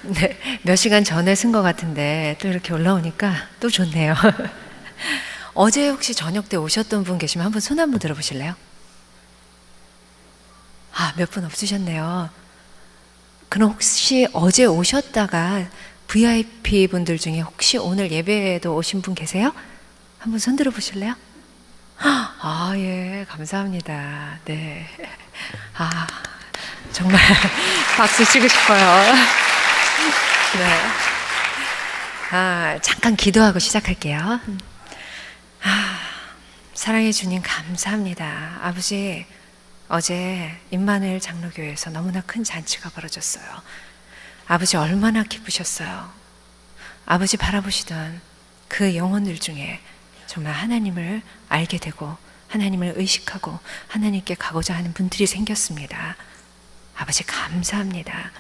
네, 몇 시간 전에 쓴 것 같은데 또 이렇게 올라오니까 또 좋네요. 어제 혹시 저녁 때 오셨던 분 계시면 한번 손 한번 들어보실래요? 아, 몇 분 없으셨네요. 그럼 혹시 어제 오셨다가 VIP 분들 중에 혹시 오늘 예배에도 오신 분 계세요? 한번 손 들어보실래요? 아, 예, 감사합니다. 네. 아, 정말 박수 치고 싶어요. 네. 아, 잠깐 기도하고 시작할게요. 아, 사랑해 주님 감사합니다. 아버지, 어제 임마누엘 장로교회에서 너무나 큰 잔치가 벌어졌어요. 아버지 얼마나 기쁘셨어요. 아버지 바라보시던 그 영혼들 중에 정말 하나님을 알게 되고 하나님을 의식하고 하나님께 가고자 하는 분들이 생겼습니다. 아버지 감사합니다.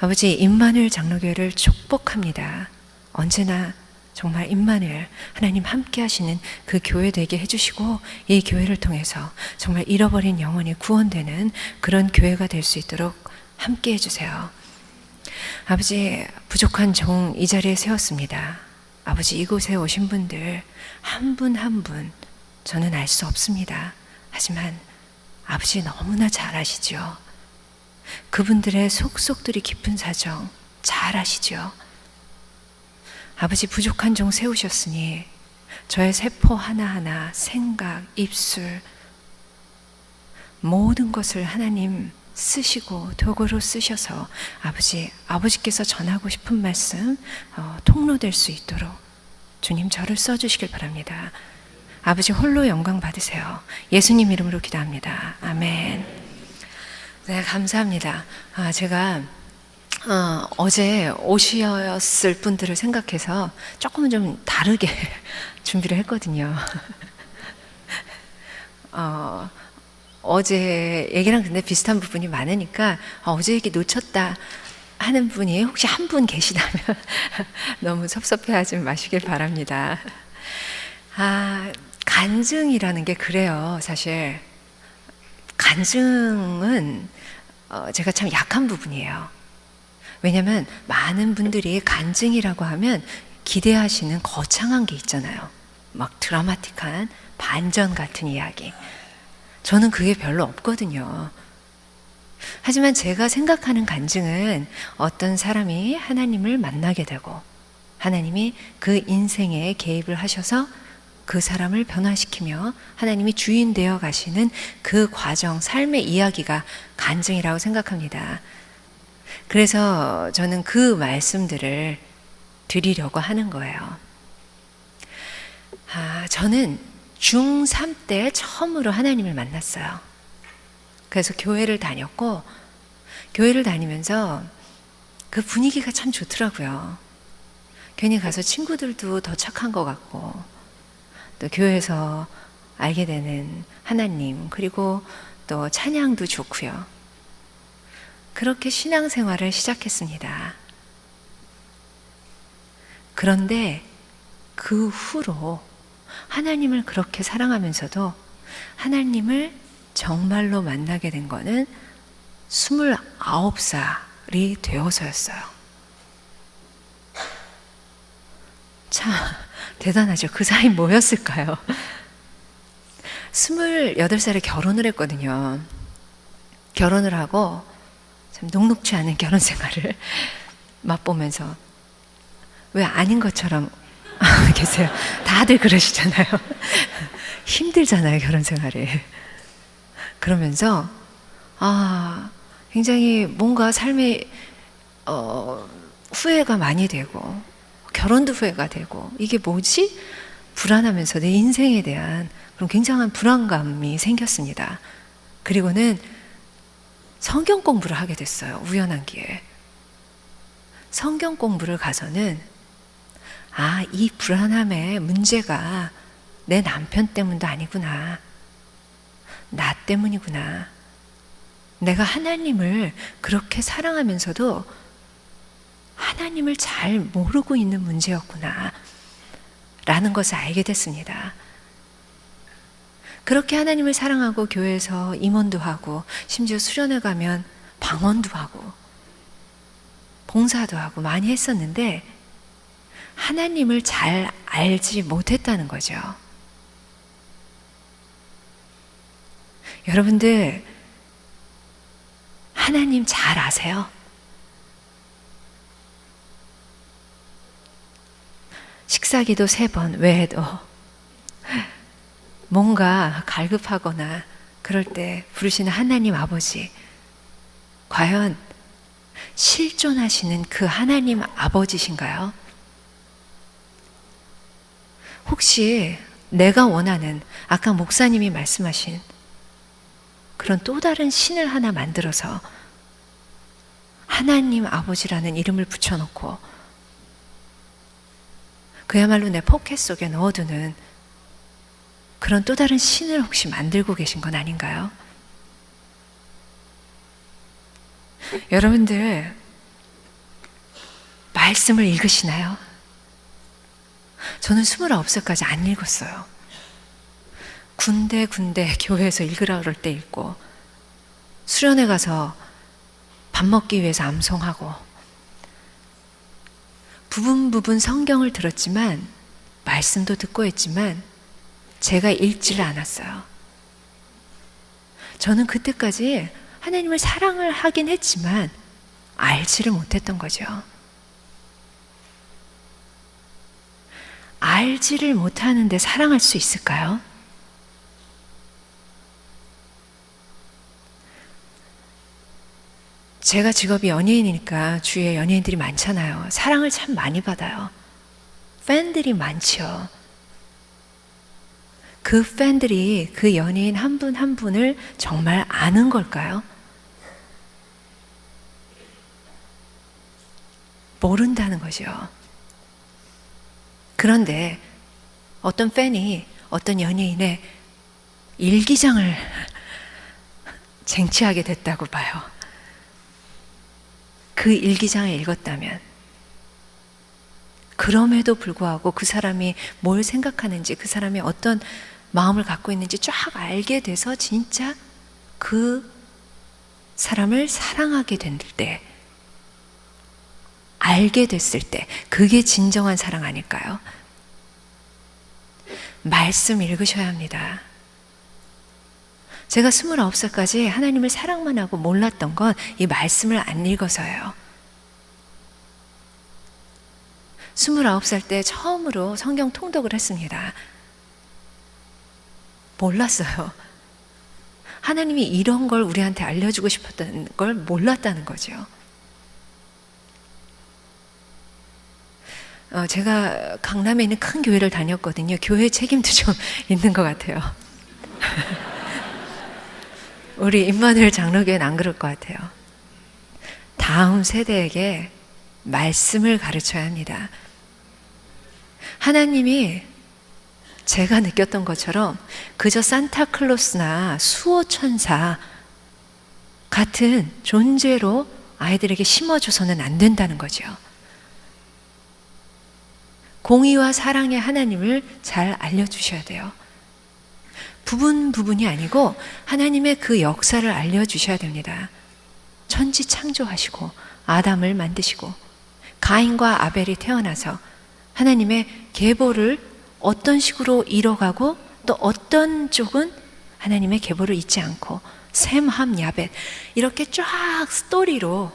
아버지 임마누엘 장로교회를 축복합니다. 언제나 정말 임마누엘 하나님 함께 하시는 그 교회 되게 해주시고 이 교회를 통해서 정말 잃어버린 영혼이 구원되는 그런 교회가 될 수 있도록 함께 해주세요. 아버지 부족한 종 이 자리에 세웠습니다. 아버지 이곳에 오신 분들 한 분 한 분 저는 알 수 없습니다. 하지만 아버지 너무나 잘 아시죠. 그분들의 속속들이 깊은 사정 잘 아시죠. 아버지 부족한 종 세우셨으니 저의 세포 하나하나 생각, 입술 모든 것을 하나님 쓰시고 도구로 쓰셔서 아버지께서 전하고 싶은 말씀 통로될 수 있도록 주님 저를 써주시길 바랍니다. 아버지 홀로 영광 받으세요. 예수님 이름으로 기도합니다. 아멘. 네, 감사합니다. 제가 어제 오셨을 분들을 생각해서 조금은 좀 다르게 준비를 했거든요. 어제 얘기랑 근데 비슷한 부분이 많으니까 어제 얘기 놓쳤다 하는 분이 혹시 한 분 계시다면 너무 섭섭해하지 마시길 바랍니다. 간증이라는 게 그래요. 사실 간증은 제가 참 약한 부분이에요. 왜냐하면 많은 분들이 간증이라고 하면 기대하시는 거창한 게 있잖아요. 막 드라마틱한 반전 같은 이야기. 저는 그게 별로 없거든요. 하지만 제가 생각하는 간증은 어떤 사람이 하나님을 만나게 되고 하나님이 그 인생에 개입을 하셔서 그 사람을 변화시키며 하나님이 주인 되어 가시는 그 과정, 삶의 이야기가 간증이라고 생각합니다. 그래서 저는 그 말씀들을 드리려고 하는 거예요. 저는 중3 때 처음으로 하나님을 만났어요. 그래서 교회를 다녔고 교회를 다니면서 그 분위기가 참 좋더라고요. 괜히 가서 친구들도 더 착한 것 같고 또 교회에서 알게 되는 하나님 그리고 또 찬양도 좋고요. 그렇게 신앙생활을 시작했습니다. 그런데 그 후로 하나님을 그렇게 사랑하면서도 하나님을 정말로 만나게 된 거는 29살이 되어서였어요. 참 대단하죠. 그 사이 뭐였을까요? 28살에 결혼을 했거든요. 결혼을 하고 참 녹록치 않은 결혼 생활을 맛보면서 왜 아닌 것처럼 계세요? 다들 그러시잖아요. 힘들잖아요, 결혼 생활이. 그러면서 굉장히 뭔가 삶에 후회가 많이 되고 결혼도 후회가 되고 이게 뭐지? 불안하면서 내 인생에 대한 그런 굉장한 불안감이 생겼습니다. 그리고는 성경 공부를 하게 됐어요. 우연한 기회에. 성경 공부를 가서는 이 불안함의 문제가 내 남편 때문도 아니구나. 나 때문이구나. 내가 하나님을 그렇게 사랑하면서도 하나님을 잘 모르고 있는 문제였구나. 라는 것을 알게 됐습니다. 그렇게 하나님을 사랑하고 교회에서 임원도 하고 심지어 수련회 가면 방언도 하고 봉사도 하고 많이 했었는데 하나님을 잘 알지 못했다는 거죠. 여러분들 하나님 잘 아세요? 식사기도 3번 외에도 뭔가 갈급하거나 그럴 때 부르시는 하나님 아버지, 과연 실존하시는 그 하나님 아버지신가요? 혹시 내가 원하는 아까 목사님이 말씀하신 그런 또 다른 신을 하나 만들어서 하나님 아버지라는 이름을 붙여놓고 그야말로 내 포켓 속에 넣어두는 그런 또 다른 신을 혹시 만들고 계신 건 아닌가요? 여러분들 말씀을 읽으시나요? 저는 29살까지 안 읽었어요. 군데 교회에서 읽으라 그럴 때 읽고 수련회 가서 밥 먹기 위해서 암송하고 부분 성경을 들었지만 말씀도 듣고 했지만 제가 읽지를 않았어요. 저는 그때까지 하나님을 사랑을 하긴 했지만 알지를 못했던 거죠. 알지를 못하는데 사랑할 수 있을까요? 제가 직업이 연예인이니까 주위에 연예인들이 많잖아요. 사랑을 참 많이 받아요. 팬들이 많죠. 그 팬들이 그 연예인 한 분 한 분을 정말 아는 걸까요? 모른다는 거죠. 그런데 어떤 팬이 어떤 연예인의 일기장을 쟁취하게 됐다고 봐요. 그 일기장을 읽었다면 그럼에도 불구하고 그 사람이 뭘 생각하는지 그 사람이 어떤 마음을 갖고 있는지 쫙 알게 돼서 진짜 그 사람을 사랑하게 될 때, 알게 됐을 때 그게 진정한 사랑 아닐까요? 말씀 읽으셔야 합니다. 제가 29살까지 하나님을 사랑만 하고 몰랐던 건 이 말씀을 안 읽어서예요. 29살 때 처음으로 성경 통독을 했습니다. 몰랐어요. 하나님이 이런 걸 우리한테 알려주고 싶었다는 걸 몰랐다는 거죠. 제가 강남에 있는 큰 교회를 다녔거든요. 교회 책임도 좀 있는 것 같아요. 우리 임마누엘 장로교회는 안 그럴 것 같아요. 다음 세대에게 말씀을 가르쳐야 합니다. 하나님이 제가 느꼈던 것처럼 그저 산타클로스나 수호천사 같은 존재로 아이들에게 심어줘서는 안 된다는 거죠. 공의와 사랑의 하나님을 잘 알려주셔야 돼요. 부분이 아니고 하나님의 그 역사를 알려주셔야 됩니다. 천지 창조하시고 아담을 만드시고 가인과 아벨이 태어나서 하나님의 계보를 어떤 식으로 이뤄가고 또 어떤 쪽은 하나님의 계보를 잊지 않고 셈, 함, 야벳 이렇게 쫙 스토리로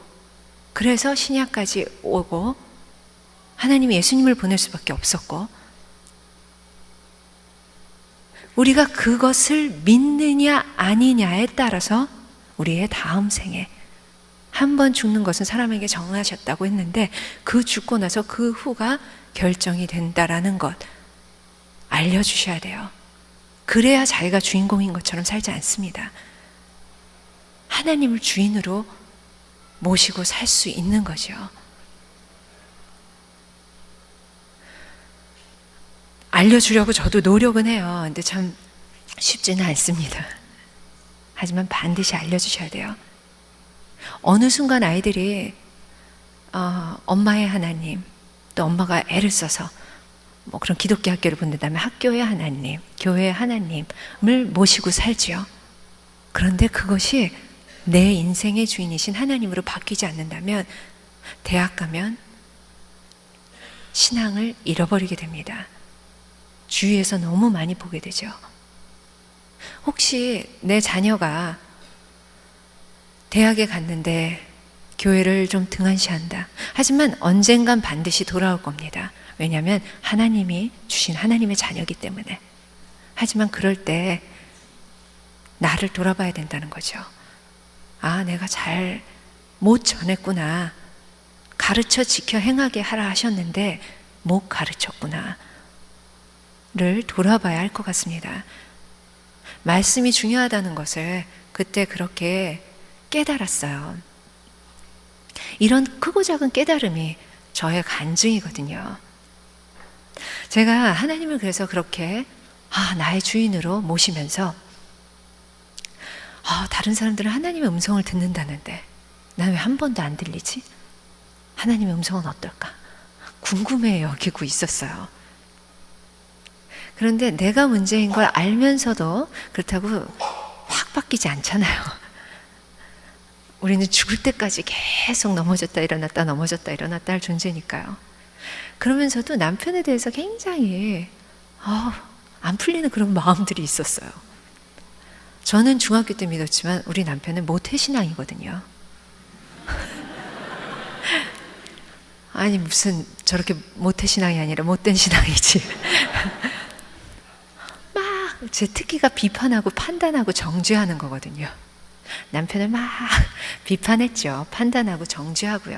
그래서 신약까지 오고 하나님이 예수님을 보낼 수밖에 없었고 우리가 그것을 믿느냐 아니냐에 따라서 우리의 다음 생에 한 번 죽는 것은 사람에게 정하셨다고 했는데 그 죽고 나서 그 후가 결정이 된다라는 것 알려주셔야 돼요. 그래야 자기가 주인공인 것처럼 살지 않습니다. 하나님을 주인으로 모시고 살 수 있는 거죠. 알려주려고 저도 노력은 해요. 근데 참 쉽지는 않습니다. 하지만 반드시 알려주셔야 돼요. 어느 순간 아이들이 엄마의 하나님, 또 엄마가 애를 써서 뭐 그런 기독교 학교를 보낸다면 학교의 하나님, 교회의 하나님을 모시고 살지요. 그런데 그것이 내 인생의 주인이신 하나님으로 바뀌지 않는다면 대학 가면 신앙을 잃어버리게 됩니다. 주위에서 너무 많이 보게 되죠. 혹시 내 자녀가 대학에 갔는데 교회를 좀 등한시한다. 하지만 언젠간 반드시 돌아올 겁니다. 왜냐하면 하나님이 주신 하나님의 자녀이기 때문에. 하지만 그럴 때 나를 돌아봐야 된다는 거죠. 아, 내가 잘 못 전했구나. 가르쳐 지켜 행하게 하라 하셨는데 못 가르쳤구나. 를 돌아봐야 할 것 같습니다. 말씀이 중요하다는 것을 그때 그렇게 깨달았어요. 이런 크고 작은 깨달음이 저의 간증이거든요. 제가 하나님을 그래서 그렇게 나의 주인으로 모시면서 다른 사람들은 하나님의 음성을 듣는다는데 난 왜 한 번도 안 들리지? 하나님의 음성은 어떨까? 궁금해 여기고 있었어요. 그런데 내가 문제인 걸 알면서도 그렇다고 확 바뀌지 않잖아요. 우리는 죽을 때까지 계속 넘어졌다 일어났다 넘어졌다 일어났다 할 존재니까요. 그러면서도 남편에 대해서 굉장히 안 풀리는 그런 마음들이 있었어요. 저는 중학교 때 믿었지만 우리 남편은 모태신앙이거든요. 아니 무슨 저렇게 모태신앙이 아니라 못된 신앙이지. 막 제 특기가 비판하고 판단하고 정죄하는 거거든요. 남편을 막 비판했죠. 판단하고 정죄하고요.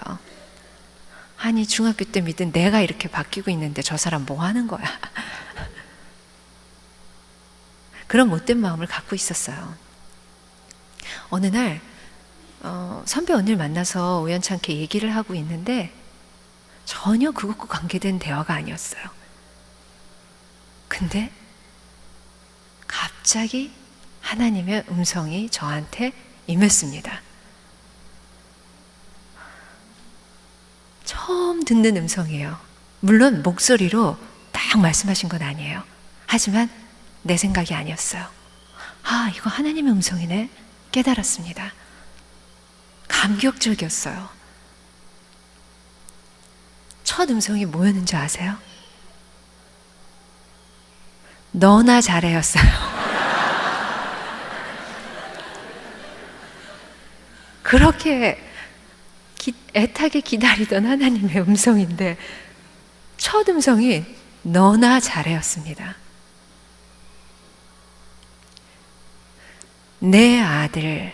아니 중학교 때 믿은 내가 이렇게 바뀌고 있는데 저 사람 뭐 하는 거야. 그런 못된 마음을 갖고 있었어요. 어느 날 선배 언니를 만나서 우연찮게 얘기를 하고 있는데 전혀 그것과 관계된 대화가 아니었어요. 근데 갑자기 하나님의 음성이 저한테 임했습니다. 처음 듣는 음성이에요. 물론 목소리로 딱 말씀하신 건 아니에요. 하지만 내 생각이 아니었어요. 이거 하나님의 음성이네. 깨달았습니다. 감격적이었어요. 첫 음성이 뭐였는지 아세요? 너나 잘해였어요. 그렇게 애타게 기다리던 하나님의 음성인데 첫 음성이 너나 잘해였습니다. 내 아들,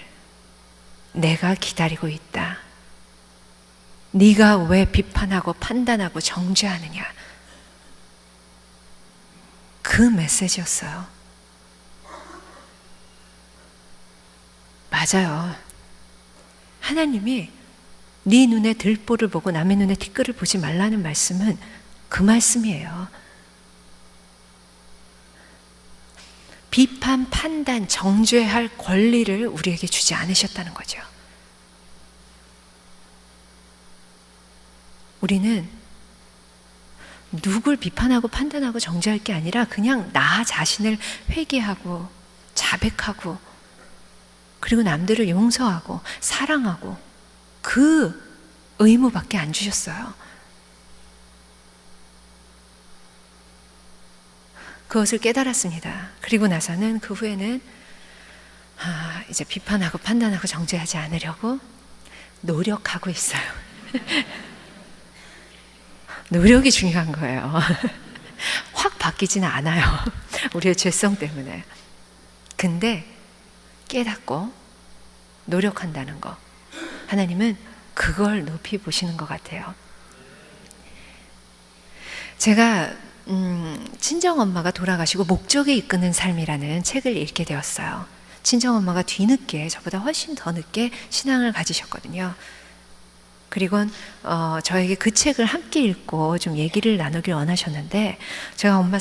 내가 기다리고 있다. 네가 왜 비판하고 판단하고 정죄하느냐. 그 메시지였어요. 맞아요. 하나님이 네 눈에 들보를 보고 남의 눈에 티끌을 보지 말라는 말씀은 그 말씀이에요. 비판, 판단, 정죄할 권리를 우리에게 주지 않으셨다는 거죠. 우리는 누굴 비판하고 판단하고 정죄할 게 아니라 그냥 나 자신을 회개하고 자백하고 그리고 남들을 용서하고 사랑하고 그 의무밖에 안 주셨어요. 그것을 깨달았습니다. 그리고 나서는 그 후에는 이제 비판하고 판단하고 정죄하지 않으려고 노력하고 있어요. 노력이 중요한 거예요. 확 바뀌지는 않아요. 우리의 죄성 때문에. 근데 깨닫고 노력한다는 거. 하나님은 그걸 높이 보시는 것 같아요. 제가 친정엄마가 돌아가시고 목적에 이끄는 삶이라는 책을 읽게 되었어요. 친정엄마가 뒤늦게 저보다 훨씬 더 늦게 신앙을 가지셨거든요. 그리고 저에게 그 책을 함께 읽고 좀 얘기를 나누길 원하셨는데 제가 엄마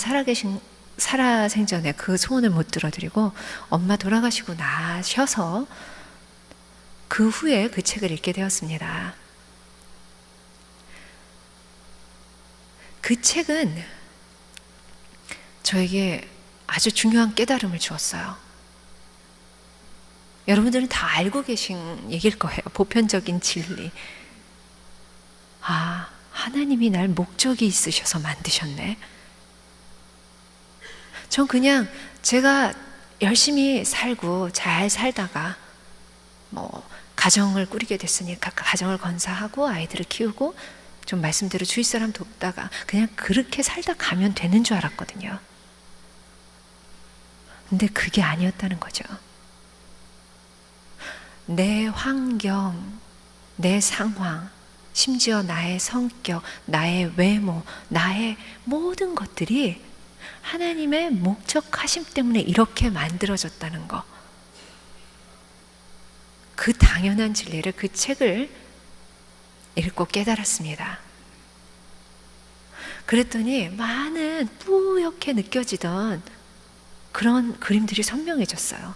살아생전에 그 소원을 못 들어드리고 엄마 돌아가시고 나셔서 그 후에 그 책을 읽게 되었습니다. 그 책은 저에게 아주 중요한 깨달음을 주었어요. 여러분들은 다 알고 계신 얘기일 거예요. 보편적인 진리. 하나님이 날 목적이 있으셔서 만드셨네. 전 그냥 제가 열심히 살고 잘 살다가 가정을 꾸리게 됐으니까 가정을 건사하고 아이들을 키우고 좀 말씀대로 주위 사람 돕다가 그냥 그렇게 살다 가면 되는 줄 알았거든요. 근데 그게 아니었다는 거죠. 내 환경, 내 상황, 심지어 나의 성격, 나의 외모, 나의 모든 것들이 하나님의 목적하심 때문에 이렇게 만들어졌다는 거. 그 당연한 진리를 그 책을 읽고 깨달았습니다. 그랬더니 많은 뿌옇게 느껴지던 그런 그림들이 선명해졌어요.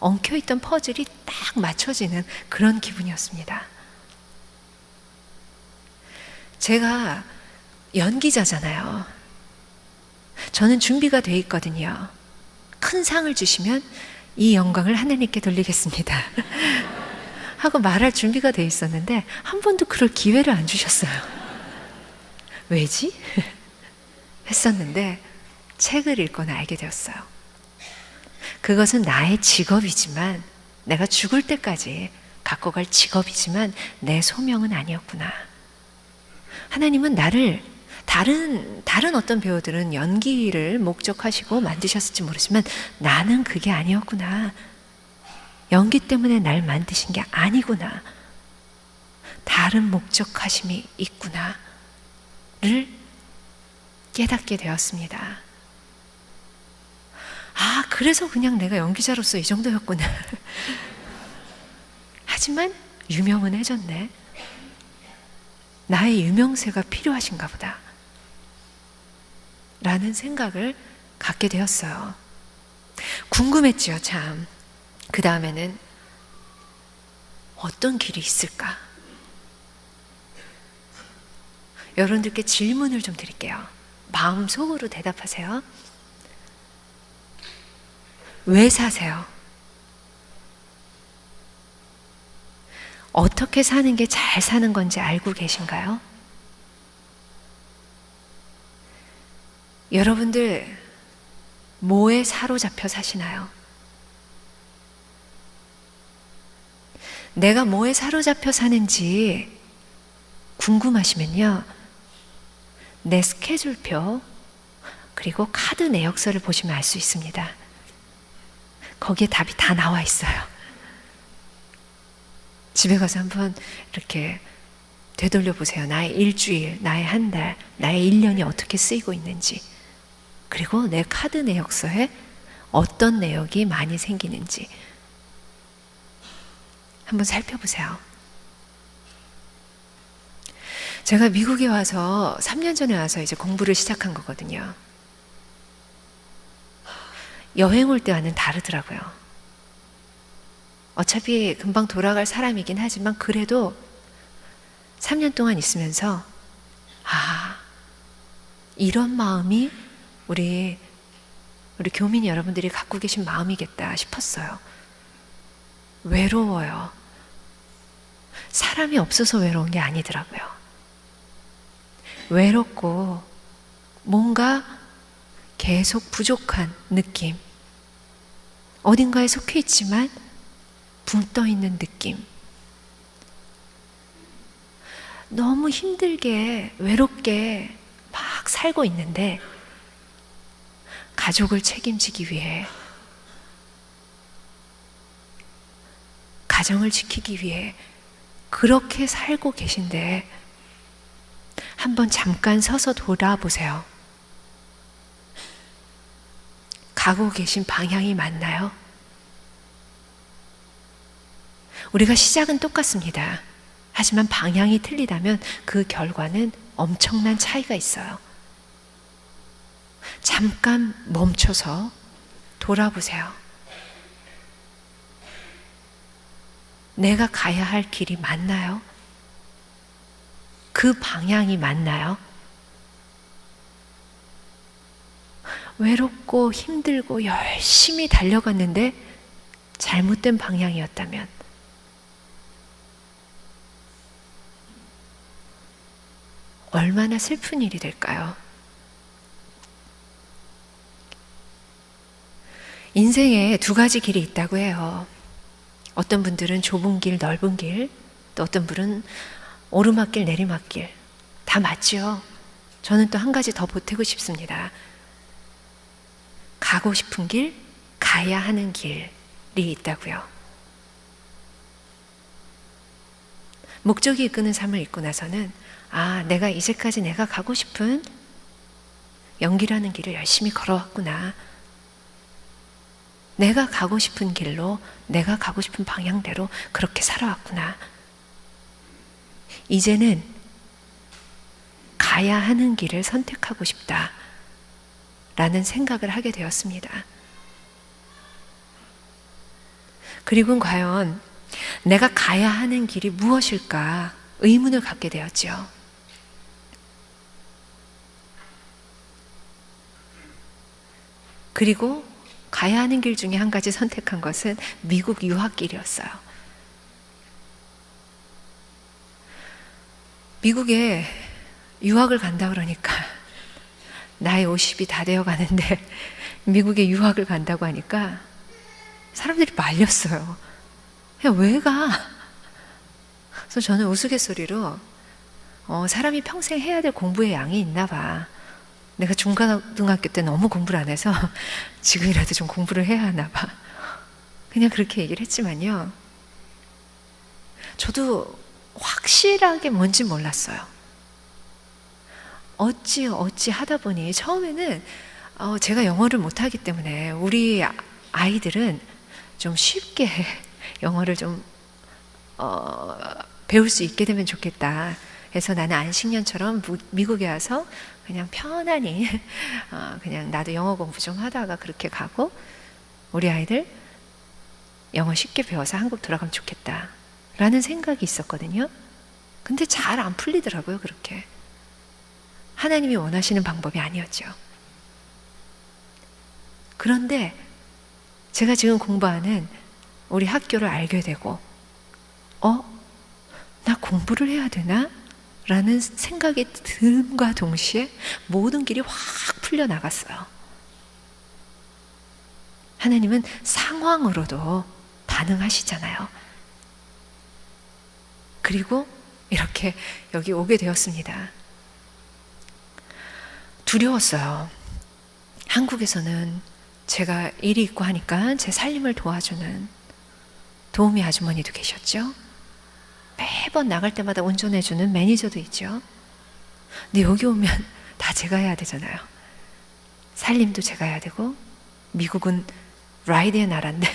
엉켜있던 퍼즐이 딱 맞춰지는 그런 기분이었습니다. 제가 연기자잖아요. 저는 준비가 돼 있거든요. 큰 상을 주시면 이 영광을 하나님께 돌리겠습니다 하고 말할 준비가 돼 있었는데 한 번도 그럴 기회를 안 주셨어요. 왜지? 했었는데 책을 읽거나 알게 되었어요. 그것은 나의 직업이지만, 내가 죽을 때까지 갖고 갈 직업이지만 내 소명은 아니었구나. 하나님은 나를 다른 어떤 배우들은 연기를 목적하시고 만드셨을지 모르지만 나는 그게 아니었구나. 연기 때문에 날 만드신 게 아니구나. 다른 목적하심이 있구나를 깨닫게 되었습니다. 아, 그래서 그냥 내가 연기자로서 이 정도였구나. 하지만 유명은 해졌네. 나의 유명세가 필요하신가 보다 라는 생각을 갖게 되었어요. 궁금했지요, 참. 그 다음에는 어떤 길이 있을까? 여러분들께 질문을 좀 드릴게요. 마음속으로 대답하세요. 왜 사세요? 어떻게 사는 게 잘 사는 건지 알고 계신가요? 여러분들 뭐에 사로잡혀 사시나요? 내가 뭐에 사로잡혀 사는지 궁금하시면요, 내 스케줄표 그리고 카드 내역서를 보시면 알 수 있습니다. 거기에 답이 다 나와 있어요. 집에 가서 한번 이렇게 되돌려 보세요. 나의 일주일, 나의 한 달, 나의 1년이 어떻게 쓰이고 있는지, 그리고 내 카드 내역서에 어떤 내역이 많이 생기는지 한번 살펴보세요. 제가 미국에 와서 3년 전에 와서 이제 공부를 시작한 거거든요. 여행 올 때와는 다르더라고요. 어차피 금방 돌아갈 사람이긴 하지만 그래도 3년 동안 있으면서 이런 마음이 우리 교민 여러분들이 갖고 계신 마음이겠다 싶었어요. 외로워요. 사람이 없어서 외로운 게 아니더라고요. 외롭고 뭔가 계속 부족한 느낌, 어딘가에 속해 있지만 붕 떠 있는 느낌, 너무 힘들게 외롭게 막 살고 있는데 가족을 책임지기 위해, 가정을 지키기 위해 그렇게 살고 계신데 한번 잠깐 서서 돌아보세요. 가고 계신 방향이 맞나요? 우리가 시작은 똑같습니다. 하지만 방향이 틀리다면 그 결과는 엄청난 차이가 있어요. 잠깐 멈춰서 돌아보세요. 내가 가야 할 길이 맞나요? 그 방향이 맞나요? 외롭고 힘들고 열심히 달려갔는데 잘못된 방향이었다면 얼마나 슬픈 일이 될까요? 인생에 두 가지 길이 있다고 해요. 어떤 분들은 좁은 길, 넓은 길, 또 어떤 분은 오르막길, 내리막길. 다 맞죠? 저는 또 한 가지 더 보태고 싶습니다. 가고 싶은 길, 가야 하는 길이 있다고요. 목적이 이끄는 삶을 잊고 나서는 내가 이제까지 내가 가고 싶은 연기라는 길을 열심히 걸어왔구나. 내가 가고 싶은 길로, 내가 가고 싶은 방향대로 그렇게 살아왔구나. 이제는 가야 하는 길을 선택하고 싶다 라는 생각을 하게 되었습니다. 그리고 과연 내가 가야 하는 길이 무엇일까 의문을 갖게 되었죠. 그리고 가야 하는 길 중에 한 가지 선택한 것은 미국 유학길이었어요. 미국에 유학을 간다 그러니까 나이 50이 다 되어 가는데 미국에 유학을 간다고 하니까 사람들이 말렸어요. 야, 왜 가? 그래서 저는 우스갯소리로 사람이 평생 해야 될 공부의 양이 있나 봐. 내가 중고등학교 때 너무 공부를 안 해서 지금이라도 좀 공부를 해야 하나 봐. 그냥 그렇게 얘기를 했지만요. 저도 확실하게 뭔지 몰랐어요. 어찌 하다 보니 처음에는 제가 영어를 못하기 때문에 우리 아이들은 좀 쉽게 영어를 좀 배울 수 있게 되면 좋겠다 해서 나는 안식년처럼 미국에 와서 그냥 편안히 그냥 나도 영어 공부 좀 하다가 그렇게 가고 우리 아이들 영어 쉽게 배워서 한국 돌아가면 좋겠다 라는 생각이 있었거든요. 근데 잘 안 풀리더라고요. 그렇게 하나님이 원하시는 방법이 아니었죠. 그런데 제가 지금 공부하는 우리 학교를 알게 되고 나 공부를 해야 되나? 라는 생각이 듦과 동시에 모든 길이 확 풀려나갔어요. 하나님은 상황으로도 반응하시잖아요. 그리고 이렇게 여기 오게 되었습니다. 두려웠어요. 한국에서는 제가 일이 있고 하니까 제 살림을 도와주는 도우미 아주머니도 계셨죠. 매번 나갈 때마다 운전해주는 매니저도 있죠. 근데 여기 오면 다 제가 해야 되잖아요. 살림도 제가 해야 되고 미국은 라이드의 나라인데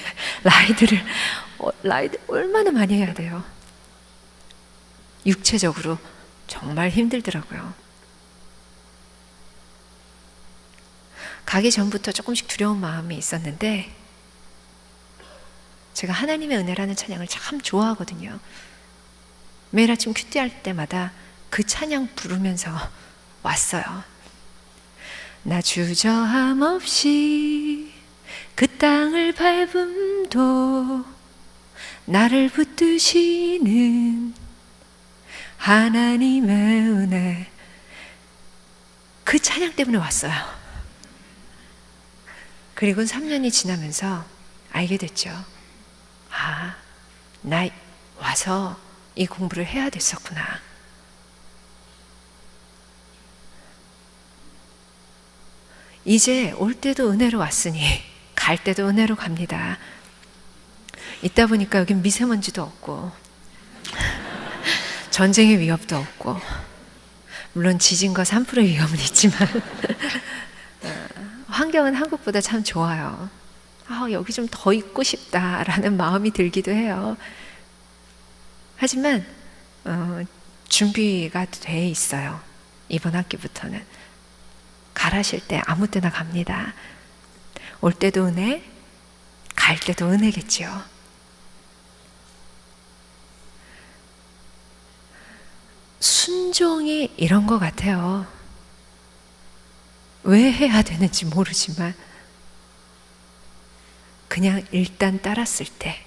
라이드 얼마나 많이 해야 돼요. 육체적으로 정말 힘들더라고요. 가기 전부터 조금씩 두려운 마음이 있었는데 제가 하나님의 은혜라는 찬양을 참 좋아하거든요. 매일 아침 큐티할 때마다 그 찬양 부르면서 왔어요. 나 주저함 없이 그 땅을 밟음도 나를 붙드시는 하나님의 은혜. 그 찬양 때문에 왔어요. 그리고 3년이 지나면서 알게 됐죠. 나 와서 이 공부를 해야 됐었구나. 이제 올 때도 은혜로 왔으니 갈 때도 은혜로 갑니다. 있다 보니까 여긴 미세먼지도 없고 전쟁의 위협도 없고 물론 지진과 산불의 위험은 있지만 환경은 한국보다 참 좋아요. 여기 좀 더 있고 싶다라는 마음이 들기도 해요. 하지만 준비가 돼 있어요. 이번 학기부터는 가라실 때 아무 때나 갑니다. 올 때도 은혜, 갈 때도 은혜겠지요. 순종이 이런 것 같아요. 왜 해야 되는지 모르지만 그냥 일단 따랐을 때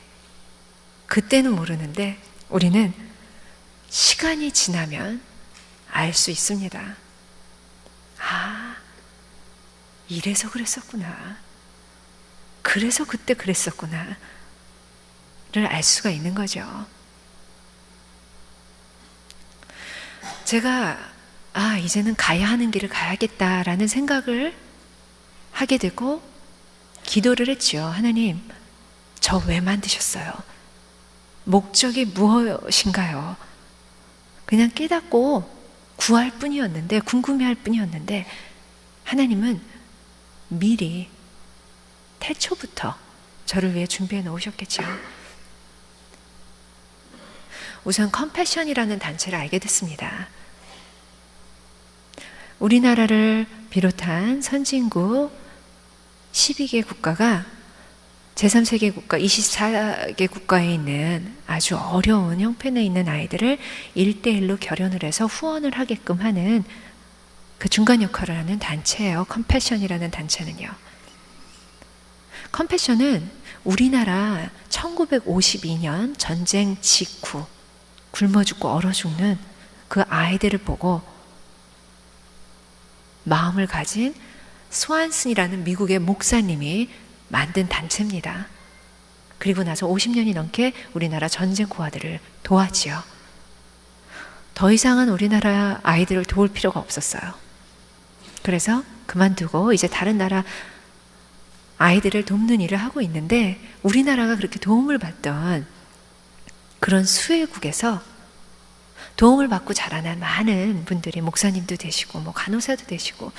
그때는 모르는데 우리는 시간이 지나면 알 수 있습니다. 아, 이래서 그랬었구나. 그래서 그때 그랬었구나. 를 알 수가 있는 거죠. 제가 이제는 가야 하는 길을 가야겠다라는 생각을 하게 되고 기도를 했죠. 하나님, 저 왜 만드셨어요? 목적이 무엇인가요? 그냥 깨닫고 구할 뿐이었는데, 궁금해할 뿐이었는데, 하나님은 미리 태초부터 저를 위해 준비해 놓으셨겠죠. 우선 컴패션이라는 단체를 알게 됐습니다. 우리나라를 비롯한 선진국 12개 국가가 제3세계 국가 24개 국가에 있는 아주 어려운 형편에 있는 아이들을 1대1로 결연을 해서 후원을 하게끔 하는 그 중간 역할을 하는 단체예요. 컴패션이라는 단체는요. 컴패션은 우리나라 1952년 전쟁 직후 굶어 죽고 얼어 죽는 그 아이들을 보고 마음을 가진 스완슨이라는 미국의 목사님이 만든 단체입니다. 그리고 나서 50년이 넘게 우리나라 전쟁 고아들을 도왔지요. 더 이상은 우리나라 아이들을 도울 필요가 없었어요. 그래서 그만두고 이제 다른 나라 아이들을 돕는 일을 하고 있는데, 우리나라가 그렇게 도움을 받던 그런 수혜국에서 도움을 받고 자라난 많은 분들이, 목사님도 되시고 뭐 간호사도 되시고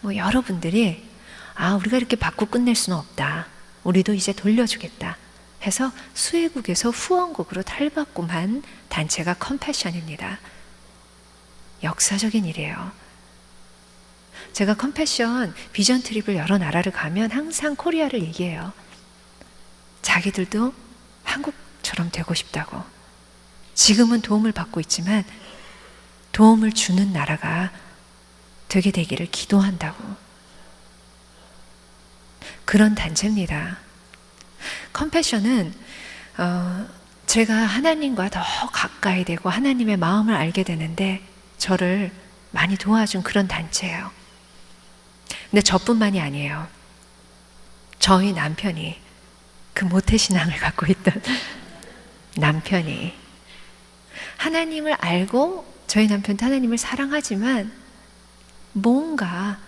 뭐 여러분들이 우리가 이렇게 받고 끝낼 수는 없다, 우리도 이제 돌려주겠다 해서 수혜국에서 후원국으로 탈바꿈한 단체가 컴패션입니다. 역사적인 일이에요. 제가 컴패션 비전 트립을 여러 나라를 가면 항상 코리아를 얘기해요. 자기들도 한국처럼 되고 싶다고. 지금은 도움을 받고 있지만 도움을 주는 나라가 되게 되기를 기도한다고. 그런 단체입니다. 컴패션은 제가 하나님과 더 가까이 되고 하나님의 마음을 알게 되는데 저를 많이 도와준 그런 단체예요. 근데 저뿐만이 아니에요. 저희 남편이, 그 모태신앙을 갖고 있던 남편이 하나님을 알고, 저희 남편도 하나님을 사랑하지만 뭔가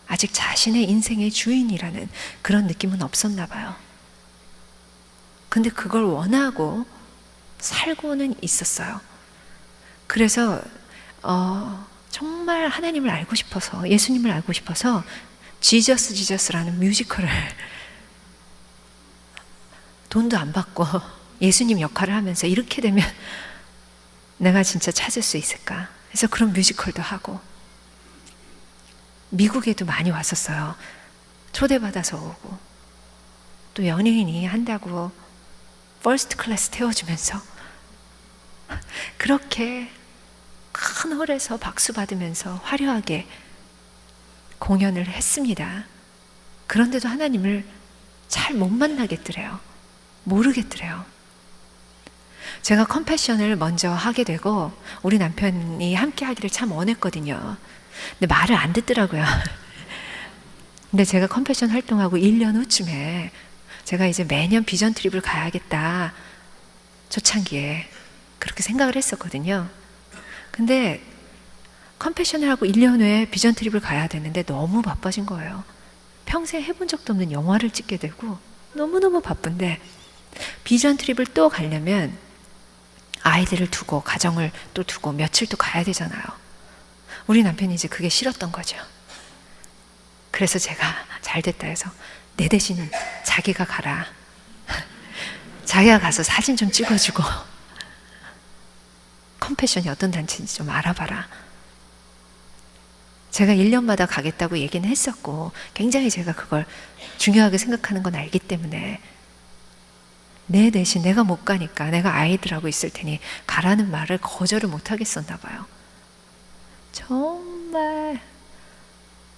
아직 자신의 인생의 주인이라는 그런 느낌은 없었나 봐요. 근데 그걸 원하고 살고는 있었어요. 그래서 정말 하나님을 알고 싶어서, 예수님을 알고 싶어서 지저스 지저스라는 뮤지컬을 돈도 안 받고 예수님 역할을 하면서, 이렇게 되면 내가 진짜 찾을 수 있을까 해서 그런 뮤지컬도 하고, 미국에도 많이 왔었어요. 초대받아서 오고, 또 연예인이 한다고 퍼스트 클래스 태워주면서 그렇게 큰 홀에서 박수 받으면서 화려하게 공연을 했습니다. 그런데도 하나님을 잘 못 만나겠더래요. 모르겠더래요. 제가 컴패션을 먼저 하게 되고 우리 남편이 함께 하기를 참 원했거든요. 근데 말을 안 듣더라고요. 근데 제가 컴패션 활동하고 1년 후쯤에 제가 이제 매년 비전 트립을 가야겠다, 초창기에 그렇게 생각을 했었거든요. 근데 컴패션을 하고 1년 후에 비전 트립을 가야 되는데 너무 바빠진 거예요. 평생 해본 적도 없는 영화를 찍게 되고 너무너무 바쁜데, 비전 트립을 또 가려면 아이들을 두고 가정을 또 두고 며칠 또 가야 되잖아요. 우리 남편이 이제 그게 싫었던 거죠. 그래서 제가 잘 됐다 해서 내 대신 자기가 가라. 자기가 가서 사진 좀 찍어주고 컴패션이 어떤 단체인지 좀 알아봐라. 제가 1년마다 가겠다고 얘기는 했었고 굉장히 제가 그걸 중요하게 생각하는 건 알기 때문에 내 대신 내가 못 가니까 내가 아이들하고 있을 테니 가라는 말을 거절을 못 하겠었나 봐요. 정말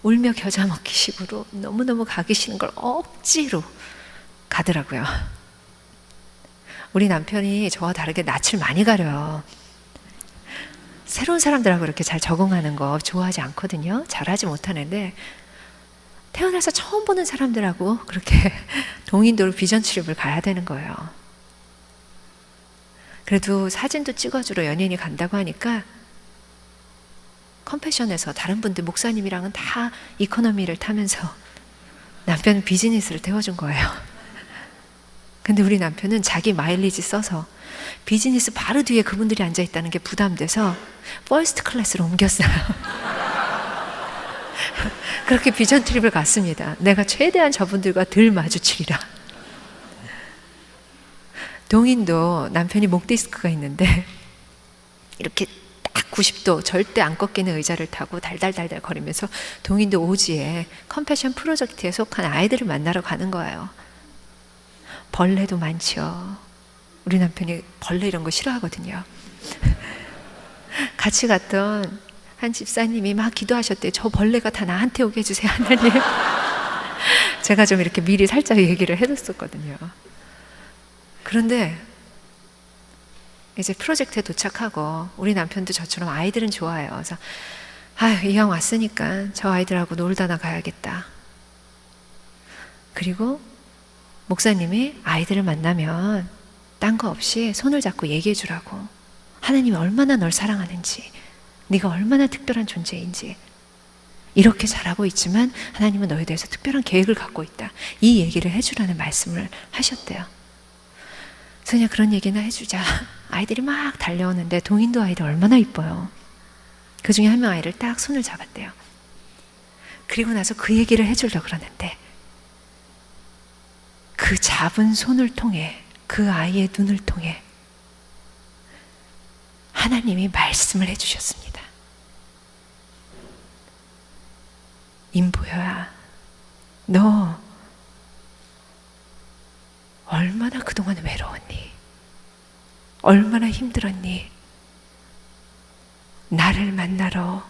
울며 겨자 먹기 식으로 너무너무 가기 싫은 걸 억지로 가더라고요. 우리 남편이 저와 다르게 낯을 많이 가려요. 새로운 사람들하고 이렇게 잘 적응하는 거 좋아하지 않거든요. 잘하지 못하는데 태어나서 처음 보는 사람들하고 그렇게 동인도로 비전 출입을 가야 되는 거예요. 그래도 사진도 찍어주러 연예인이 간다고 하니까 컴패션에서 다른 분들 목사님이랑은 다 이코노미를 타면서 남편은 비즈니스를 태워준 거예요. 근데 우리 남편은 자기 마일리지 써서 비즈니스 바로 뒤에 그분들이 앉아있다는 게 부담돼서 퍼스트 클래스로 옮겼어요. 그렇게 비전 트립을 갔습니다. 내가 최대한 저분들과 덜 마주치리라. 동인도 남편이 목 디스크가 있는데 이렇게 딱 90도 절대 안 꺾이는 의자를 타고 달달달달 거리면서 동인도 오지에 컴패션 프로젝트에 속한 아이들을 만나러 가는 거예요. 벌레도 많죠. 우리 남편이 벌레 이런 거 싫어하거든요. 같이 갔던 한 집사님이 막 기도하셨대요. 저 벌레가 다 나한테 오게 해주세요, 하나님. 제가 좀 이렇게 미리 살짝 얘기를 해뒀었거든요. 그런데 이제 프로젝트에 도착하고 우리 남편도 저처럼 아이들은 좋아해요. 그래서 이왕 왔으니까 저 아이들하고 놀다 나가야겠다. 그리고 목사님이 아이들을 만나면 딴 거 없이 손을 잡고 얘기해 주라고. 하나님이 얼마나 널 사랑하는지, 네가 얼마나 특별한 존재인지, 이렇게 잘하고 있지만 하나님은 너에 대해서 특별한 계획을 갖고 있다. 이 얘기를 해주라는 말씀을 하셨대요. 그래서 그냥 그런 얘기나 해주자. 아이들이 막 달려오는데 동인도 아이들 얼마나 이뻐요. 그 중에 한 명 아이를 딱 손을 잡았대요. 그리고 나서 그 얘기를 해주려고 그러는데 그 잡은 손을 통해, 그 아이의 눈을 통해 하나님이 말씀을 해주셨습니다. 임보여야, 너 얼마나 그동안 외로웠니? 얼마나 힘들었니? 나를 만나러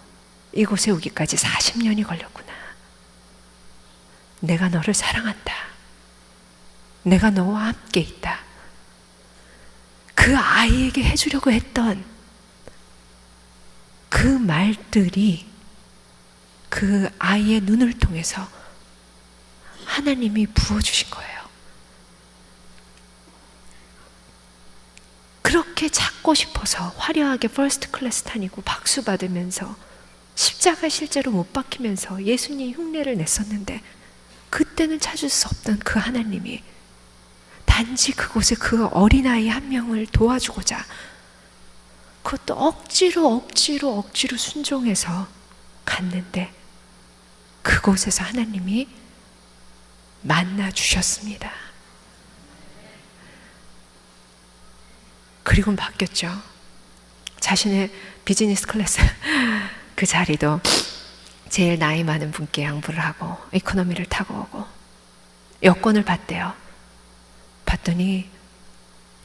이곳에 오기까지 40년이 걸렸구나. 내가 너를 사랑한다. 내가 너와 함께 있다. 그 아이에게 해주려고 했던 그 말들이 그 아이의 눈을 통해서 하나님이 부어주신 거예요. 그렇게 찾고 싶어서 화려하게 퍼스트 클래스 다니고 박수 받으면서 십자가 실제로 못 박히면서 예수님 흉내를 냈었는데 그때는 찾을 수 없던 그 하나님이 단지 그곳에 그 어린아이 한 명을 도와주고자 그것도 억지로 순종해서 갔는데 그곳에서 하나님이 만나 주셨습니다. 그리고는 바뀌었죠. 자신의 비즈니스 클래스 그 자리도 제일 나이 많은 분께 양보를 하고 이코노미를 타고 오고 여권을 받대요. 봤더니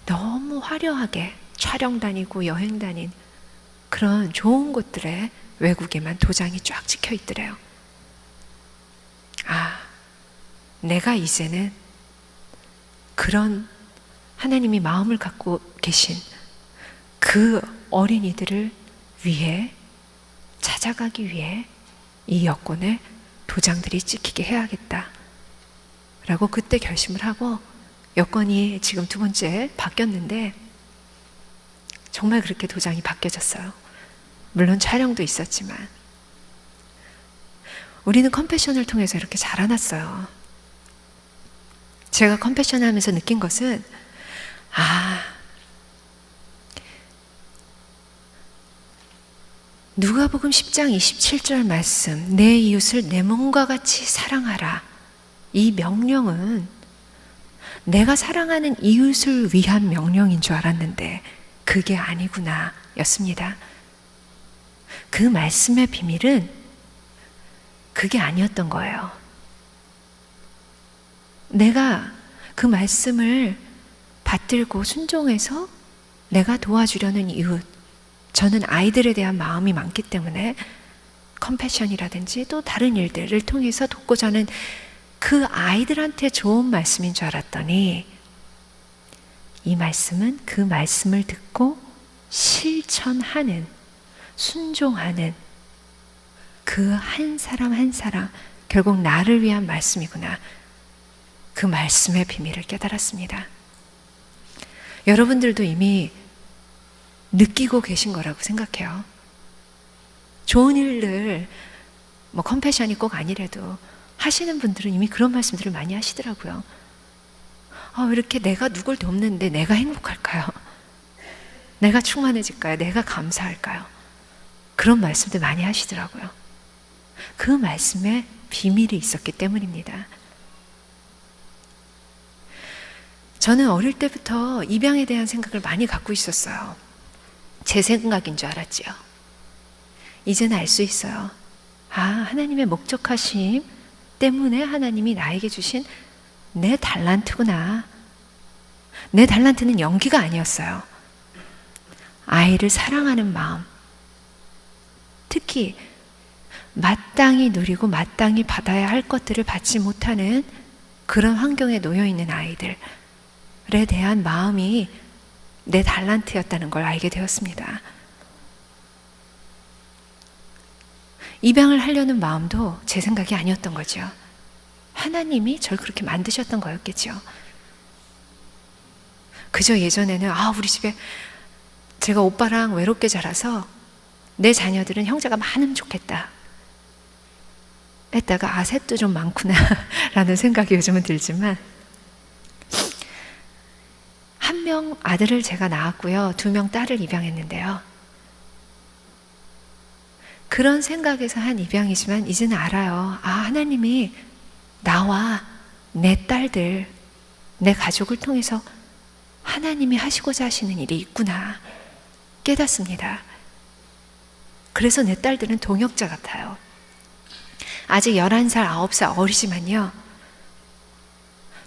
너무 화려하게 촬영 다니고 여행 다닌 그런 좋은 곳들에 외국에만 도장이 쫙 찍혀 있더래요. 내가 이제는 그런 하나님이 마음을 갖고 계신 그 어린이들을 위해 찾아가기 위해 이 여권에 도장들이 찍히게 해야겠다 라고 그때 결심을 하고 여권이 지금 2번째 바뀌었는데 정말 그렇게 도장이 바뀌어졌어요. 물론 촬영도 있었지만 우리는 컴패션을 통해서 이렇게 자라났어요. 제가 컴패션 하면서 느낀 것은 누가복음 10장 27절 말씀, 내 이웃을 내 몸과 같이 사랑하라. 이 명령은 내가 사랑하는 이웃을 위한 명령인 줄 알았는데 그게 아니구나 였습니다. 그 말씀의 비밀은 그게 아니었던 거예요. 내가 그 말씀을 받들고 순종해서 내가 도와주려는 이웃, 저는 아이들에 대한 마음이 많기 때문에 컴패션이라든지 또 다른 일들을 통해서 돕고자 하는 그 아이들한테 좋은 말씀인 줄 알았더니 이 말씀은 그 말씀을 듣고 실천하는 순종하는 그 한 사람 한 사람, 결국 나를 위한 말씀이구나. 그 말씀의 비밀을 깨달았습니다. 여러분들도 이미 느끼고 계신 거라고 생각해요. 좋은 일들, 컴패션이 꼭 아니래도 하시는 분들은 이미 그런 말씀들을 많이 하시더라고요. 왜 이렇게 내가 누굴 돕는데 내가 행복할까요? 내가 충만해질까요? 내가 감사할까요? 그런 말씀들 많이 하시더라고요. 그 말씀에 비밀이 있었기 때문입니다. 저는 어릴 때부터 입양에 대한 생각을 많이 갖고 있었어요. 제 생각인 줄 알았지요. 이제는 알 수 있어요. 하나님의 목적하심 때문에 하나님이 나에게 주신 내 달란트구나. 내 달란트는 연기가 아니었어요. 아이를 사랑하는 마음, 특히 마땅히 누리고 마땅히 받아야 할 것들을 받지 못하는 그런 환경에 놓여 있는 아이들에 대한 마음이 내 달란트였다는 걸 알게 되었습니다. 입양을 하려는 마음도 제 생각이 아니었던 거죠. 하나님이 저를 그렇게 만드셨던 거였겠죠. 그저 예전에는 우리 집에 제가 오빠랑 외롭게 자라서 내 자녀들은 형제가 많으면 좋겠다 했다가 셋도 좀 많구나 라는 생각이 요즘은 들지만, 한 명 아들을 제가 낳았고요, 2명 딸을 입양했는데요, 그런 생각에서 한 입양이지만 이제는 알아요. 하나님이 나와 내 딸들, 내 가족을 통해서 하나님이 하시고자 하시는 일이 있구나 깨닫습니다. 그래서 내 딸들은 동역자 같아요. 아직 11살, 9살 어리지만요,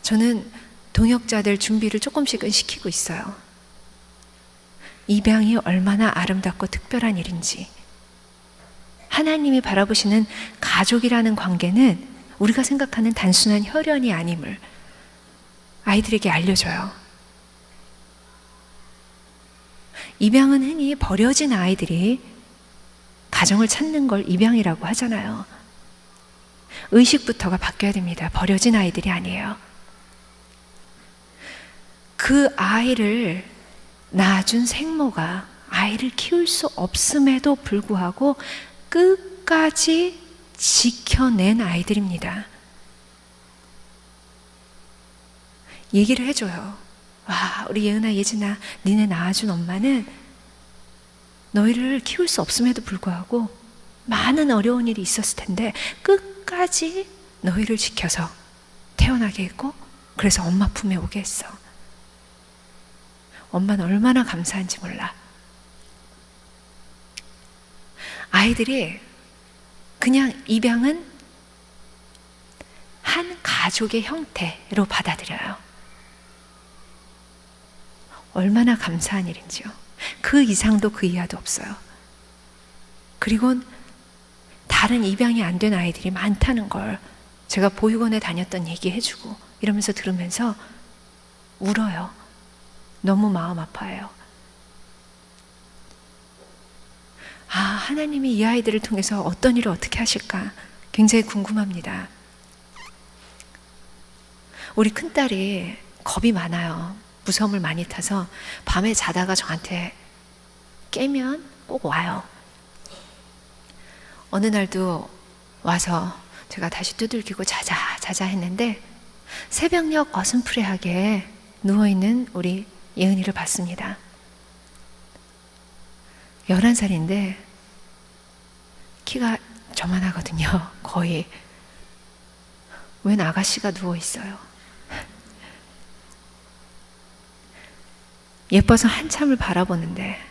저는 동역자들 준비를 조금씩은 시키고 있어요. 입양이 얼마나 아름답고 특별한 일인지, 하나님이 바라보시는 가족이라는 관계는 우리가 생각하는 단순한 혈연이 아님을 아이들에게 알려줘요. 입양은 흔히 버려진 아이들이 가정을 찾는 걸 입양이라고 하잖아요. 의식부터가 바뀌어야 됩니다. 버려진 아이들이 아니에요. 그 아이를 낳아준 생모가 아이를 키울 수 없음에도 불구하고 끝까지 지켜낸 아이들입니다. 얘기를 해줘요. 우리 예은아, 예진아, 니네 낳아준 엄마는 너희를 키울 수 없음에도 불구하고 많은 어려운 일이 있었을 텐데 끝까지 너희를 지켜서 태어나게 했고, 그래서 엄마 품에 오게 했어. 엄마는 얼마나 감사한지 몰라. 아이들이 그냥 입양은 한 가족의 형태로 받아들여요. 얼마나 감사한 일인지요. 그 이상도 그 이하도 없어요. 그리고 다른 입양이 안 된 아이들이 많다는 걸 제가 보육원에 다녔던 얘기 해주고 이러면서 들으면서 울어요. 너무 마음 아파해요. 하나님이 이 아이들을 통해서 어떤 일을 어떻게 하실까 굉장히 궁금합니다. 우리 큰딸이 겁이 많아요. 무서움을 많이 타서 밤에 자다가 저한테 깨면 꼭 와요. 어느 날도 와서 제가 다시 두들기고 자자 했는데 새벽녘 어슴푸레하게 누워있는 우리 예은이를 봤습니다. 11살인데 키가 저만하거든요. 거의. 웬 아가씨가 누워있어요. 예뻐서 한참을 바라보는데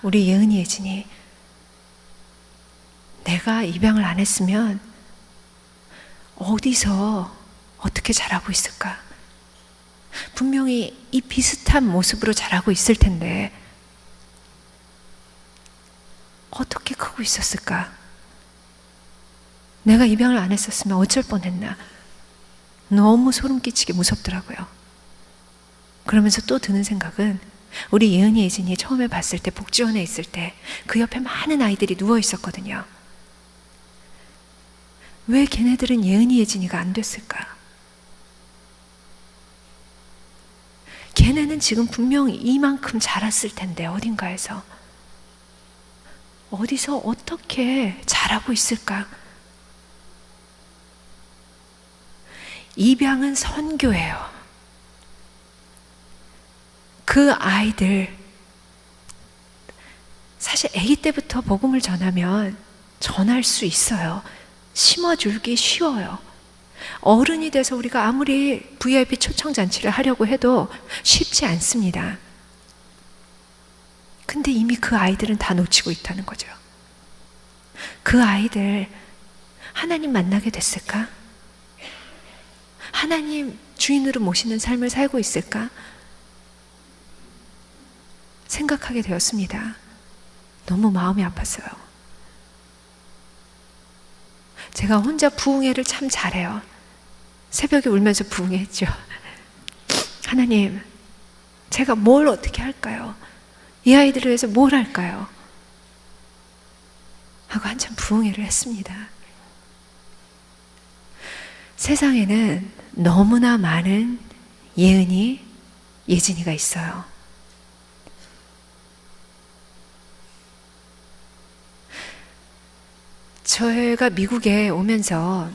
우리 예은이, 예진이 내가 입양을 안 했으면 어디서 어떻게 자라고 있을까? 분명히 이 비슷한 모습으로 자라고 있을 텐데 어떻게 크고 있었을까? 내가 입양을 안 했었으면 어쩔 뻔했나? 너무 소름 끼치게 무섭더라고요. 그러면서 또 드는 생각은 우리 예은이, 예진이 처음에 봤을 때 복지원에 있을 때 그 옆에 많은 아이들이 누워 있었거든요. 왜 걔네들은 예은이, 예진이가 안 됐을까? 걔네는 지금 분명히 이만큼 자랐을 텐데 어딘가에서 어디서 어떻게 자라고 있을까? 입양은 선교예요. 그 아이들 사실 아기 때부터 복음을 전하면 전할 수 있어요. 심어줄기 쉬워요. 어른이 돼서 우리가 아무리 VIP 초청잔치를 하려고 해도 쉽지 않습니다. 근데 이미 그 아이들은 다 놓치고 있다는 거죠. 그 아이들 하나님 만나게 됐을까? 하나님 주인으로 모시는 삶을 살고 있을까? 생각하게 되었습니다. 너무 마음이 아팠어요. 제가 혼자 부흥회를 참 잘해요. 새벽에 울면서 부흥회했죠. 하나님, 제가 뭘 어떻게 할까요? 이 아이들을 위해서 뭘 할까요? 하고 한참 부흥회를 했습니다. 세상에는 너무나 많은 예은이, 예진이가 있어요. 저희가 미국에 오면서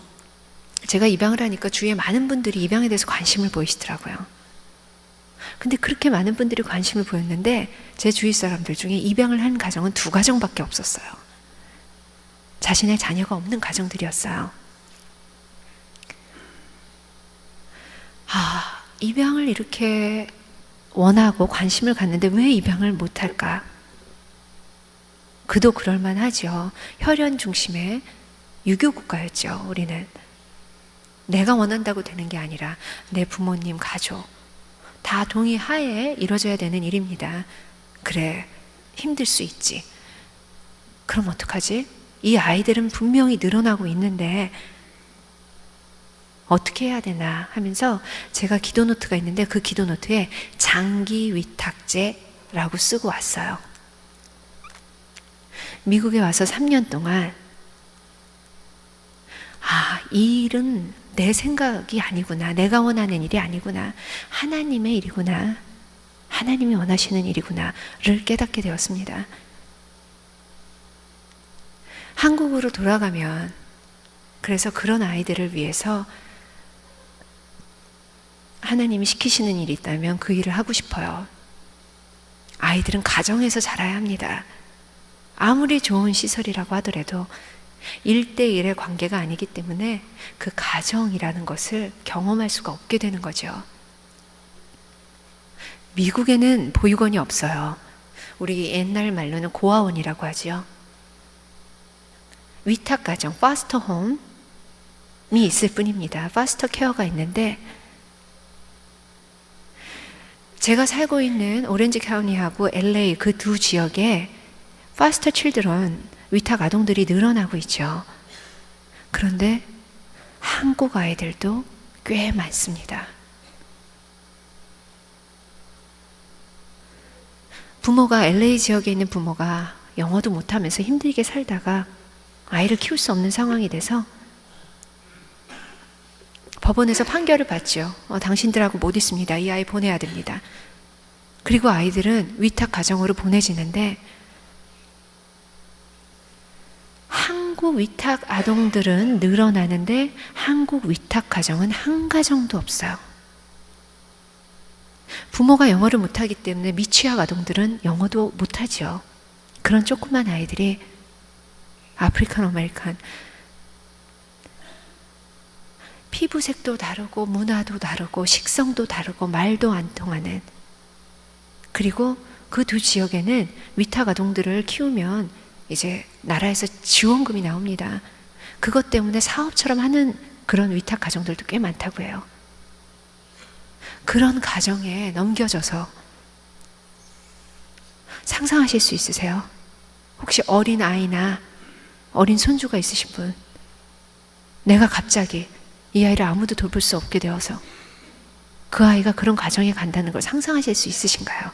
제가 입양을 하니까 주위에 많은 분들이 입양에 대해서 관심을 보이시더라고요. 근데 그렇게 많은 분들이 관심을 보였는데 제 주위 사람들 중에 입양을 한 가정은 2가정밖에 없었어요. 자신의 자녀가 없는 가정들이었어요. 입양을 이렇게 원하고 관심을 갖는데 왜 입양을 못할까? 그도 그럴만하죠. 혈연 중심의 유교 국가였죠. 우리는 내가 원한다고 되는 게 아니라 내 부모님, 가족 다 동의하에 이루어져야 되는 일입니다. 그래, 힘들 수 있지. 그럼 어떡하지? 이 아이들은 분명히 늘어나고 있는데 어떻게 해야 되나 하면서 제가 기도 노트가 있는데 그 기도 노트에 장기 위탁제라고 쓰고 왔어요. 미국에 와서 3년 동안 이 일은 내 생각이 아니구나. 내가 원하는 일이 아니구나. 하나님의 일이구나. 하나님이 원하시는 일이구나를 깨닫게 되었습니다. 한국으로 돌아가면 그래서 그런 아이들을 위해서 하나님이 시키시는 일이 있다면 그 일을 하고 싶어요. 아이들은 가정에서 자라야 합니다. 아무리 좋은 시설이라고 하더라도 1대1의 관계가 아니기 때문에 그 가정이라는 것을 경험할 수가 없게 되는 거죠. 미국에는 보육원이 없어요. 우리 옛날 말로는 고아원이라고 하죠. 위탁가정, 파스터 홈이 있을 뿐입니다. 파스터 케어가 있는데 제가 살고 있는 오렌지 카운티하고 LA 그 2 지역에 파스터 칠드런, 위탁 아동들이 늘어나고 있죠. 그런데 한국 아이들도 꽤 많습니다. 부모가 LA 지역에 있는 부모가 영어도 못하면서 힘들게 살다가 아이를 키울 수 없는 상황이 돼서 법원에서 판결을 받죠. 당신들하고 못 있습니다. 이 아이 보내야 됩니다. 그리고 아이들은 위탁 가정으로 보내지는데 한국 위탁 아동들은 늘어나는데 한국 위탁 가정은 한 가정도 없어요. 부모가 영어를 못하기 때문에 미취학 아동들은 영어도 못하죠. 그런 조그만 아이들이 아프리칸 아메리칸 피부색도 다르고 문화도 다르고 식성도 다르고 말도 안 통하는, 그리고 그 2 지역에는 위탁 아동들을 키우면 이제 나라에서 지원금이 나옵니다. 그것 때문에 사업처럼 하는 그런 위탁 가정들도 꽤 많다고 해요. 그런 가정에 넘겨져서 상상하실 수 있으세요? 혹시 어린 아이나 어린 손주가 있으신 분, 내가 갑자기 이 아이를 아무도 돌볼 수 없게 되어서 그 아이가 그런 가정에 간다는 걸 상상하실 수 있으신가요?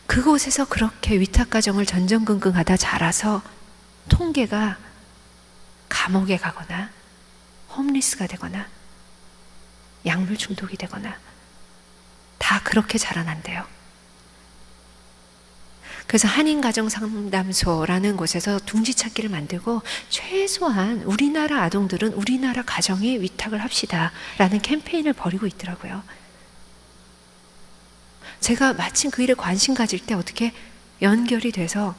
그곳에서 그렇게 위탁가정을 전전긍긍하다 자라서 통계가 감옥에 가거나 홈리스가 되거나 약물 중독이 되거나 다 그렇게 자라난대요. 그래서 한인가정상담소라는 곳에서 둥지찾기를 만들고 최소한 우리나라 아동들은 우리나라 가정에 위탁을 합시다 라는 캠페인을 벌이고 있더라고요. 제가 마침 그 일에 관심 가질 때 어떻게 연결이 돼서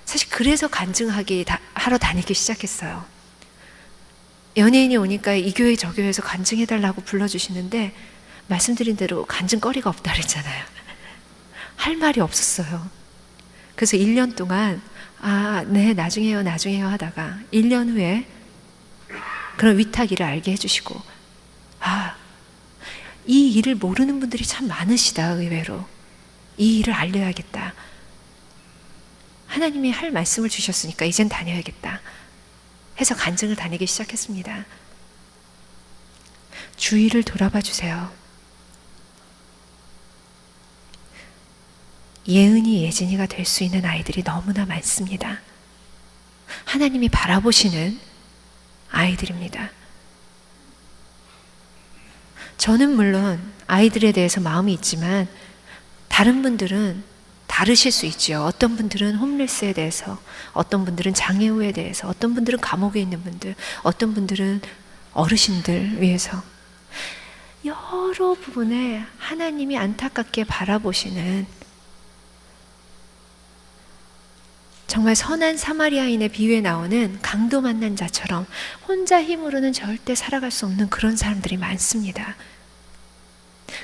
사실 그래서 간증하기 하러 다니기 시작했어요. 연예인이 오니까 이 교회 저 교회에서 간증해달라고 불러주시는데 말씀드린 대로 간증거리가 없다 그랬잖아요. 할 말이 없었어요. 그래서 1년 동안 네 나중에요 하다가 1년 후에 그런 위탁 일을 알게 해주시고 이 일을 모르는 분들이 참 많으시다. 의외로 이 일을 알려야겠다. 하나님이 할 말씀을 주셨으니까 이젠 다녀야겠다 해서 간증을 다니기 시작했습니다. 주위를 돌아봐 주세요. 예은이, 예진이가 될 수 있는 아이들이 너무나 많습니다. 하나님이 바라보시는 아이들입니다. 저는 물론 아이들에 대해서 마음이 있지만 다른 분들은 다르실 수 있죠. 어떤 분들은 홈리스에 대해서, 어떤 분들은 장애우에 대해서, 어떤 분들은 감옥에 있는 분들, 어떤 분들은 어르신들 위해서 여러 부분에 하나님이 안타깝게 바라보시는 정말 선한 사마리아인의 비유에 나오는 강도 만난 자처럼 혼자 힘으로는 절대 살아갈 수 없는 그런 사람들이 많습니다.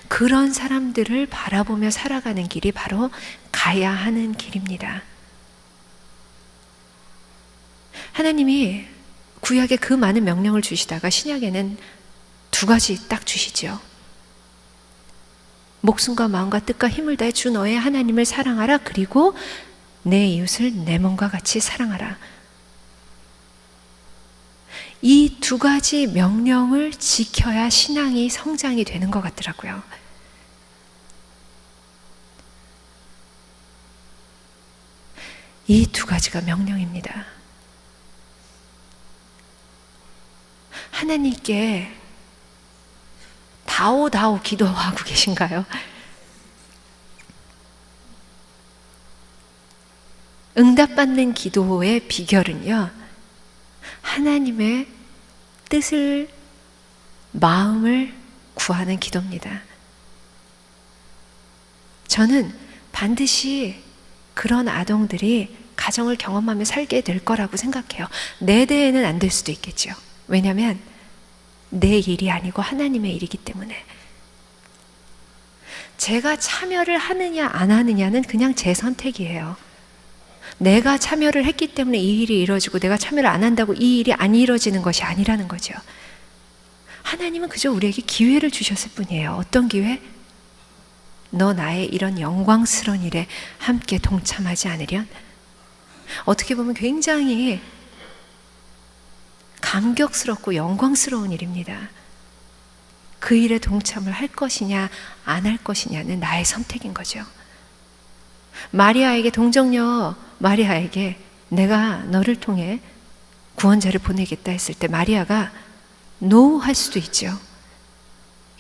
그런 사람들을 바라보며 살아가는 길이 바로 가야 하는 길입니다. 하나님이 구약에 그 많은 명령을 주시다가 신약에는 2가지 딱 주시죠. 목숨과 마음과 뜻과 힘을 다해 주 너의 하나님을 사랑하라. 그리고 내 이웃을 내 몸과 같이 사랑하라. 이 2가지 명령을 지켜야 신앙이 성장이 되는 것 같더라고요. 이 2가지가 명령입니다. 하나님께 다오 기도하고 계신가요? 응답받는 기도의 비결은요, 하나님의 뜻을, 마음을 구하는 기도입니다. 저는 반드시 그런 아동들이 가정을 경험하며 살게 될 거라고 생각해요. 내 대에는 안 될 수도 있겠죠. 왜냐하면 내 일이 아니고 하나님의 일이기 때문에. 제가 참여를 하느냐 안 하느냐는 그냥 제 선택이에요. 내가 참여를 했기 때문에 이 일이 이루어지고 내가 참여를 안 한다고 이 일이 안 이루어지는 것이 아니라는 거죠. 하나님은 그저 우리에게 기회를 주셨을 뿐이에요. 어떤 기회? 너 나의 이런 영광스러운 일에 함께 동참하지 않으련? 어떻게 보면 굉장히 감격스럽고 영광스러운 일입니다. 그 일에 동참을 할 것이냐 안 할 것이냐는 나의 선택인 거죠. 마리아에게, 동정녀 마리아에게 내가 너를 통해 구원자를 보내겠다 했을 때 마리아가 노 할 수도 있죠.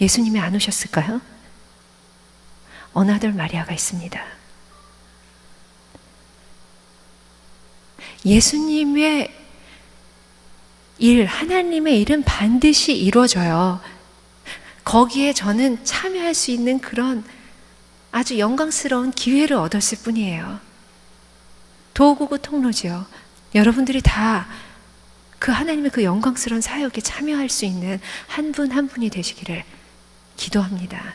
예수님이 안 오셨을까요? 어나들 마리아가 있습니다. 예수님의 일, 하나님의 일은 반드시 이루어져요. 거기에 저는 참여할 수 있는 그런 아주 영광스러운 기회를 얻었을 뿐이에요. 도구구 통로지요. 여러분들이 다 그 하나님의 그 영광스러운 사역에 참여할 수 있는 한 분 한 분이 되시기를 기도합니다.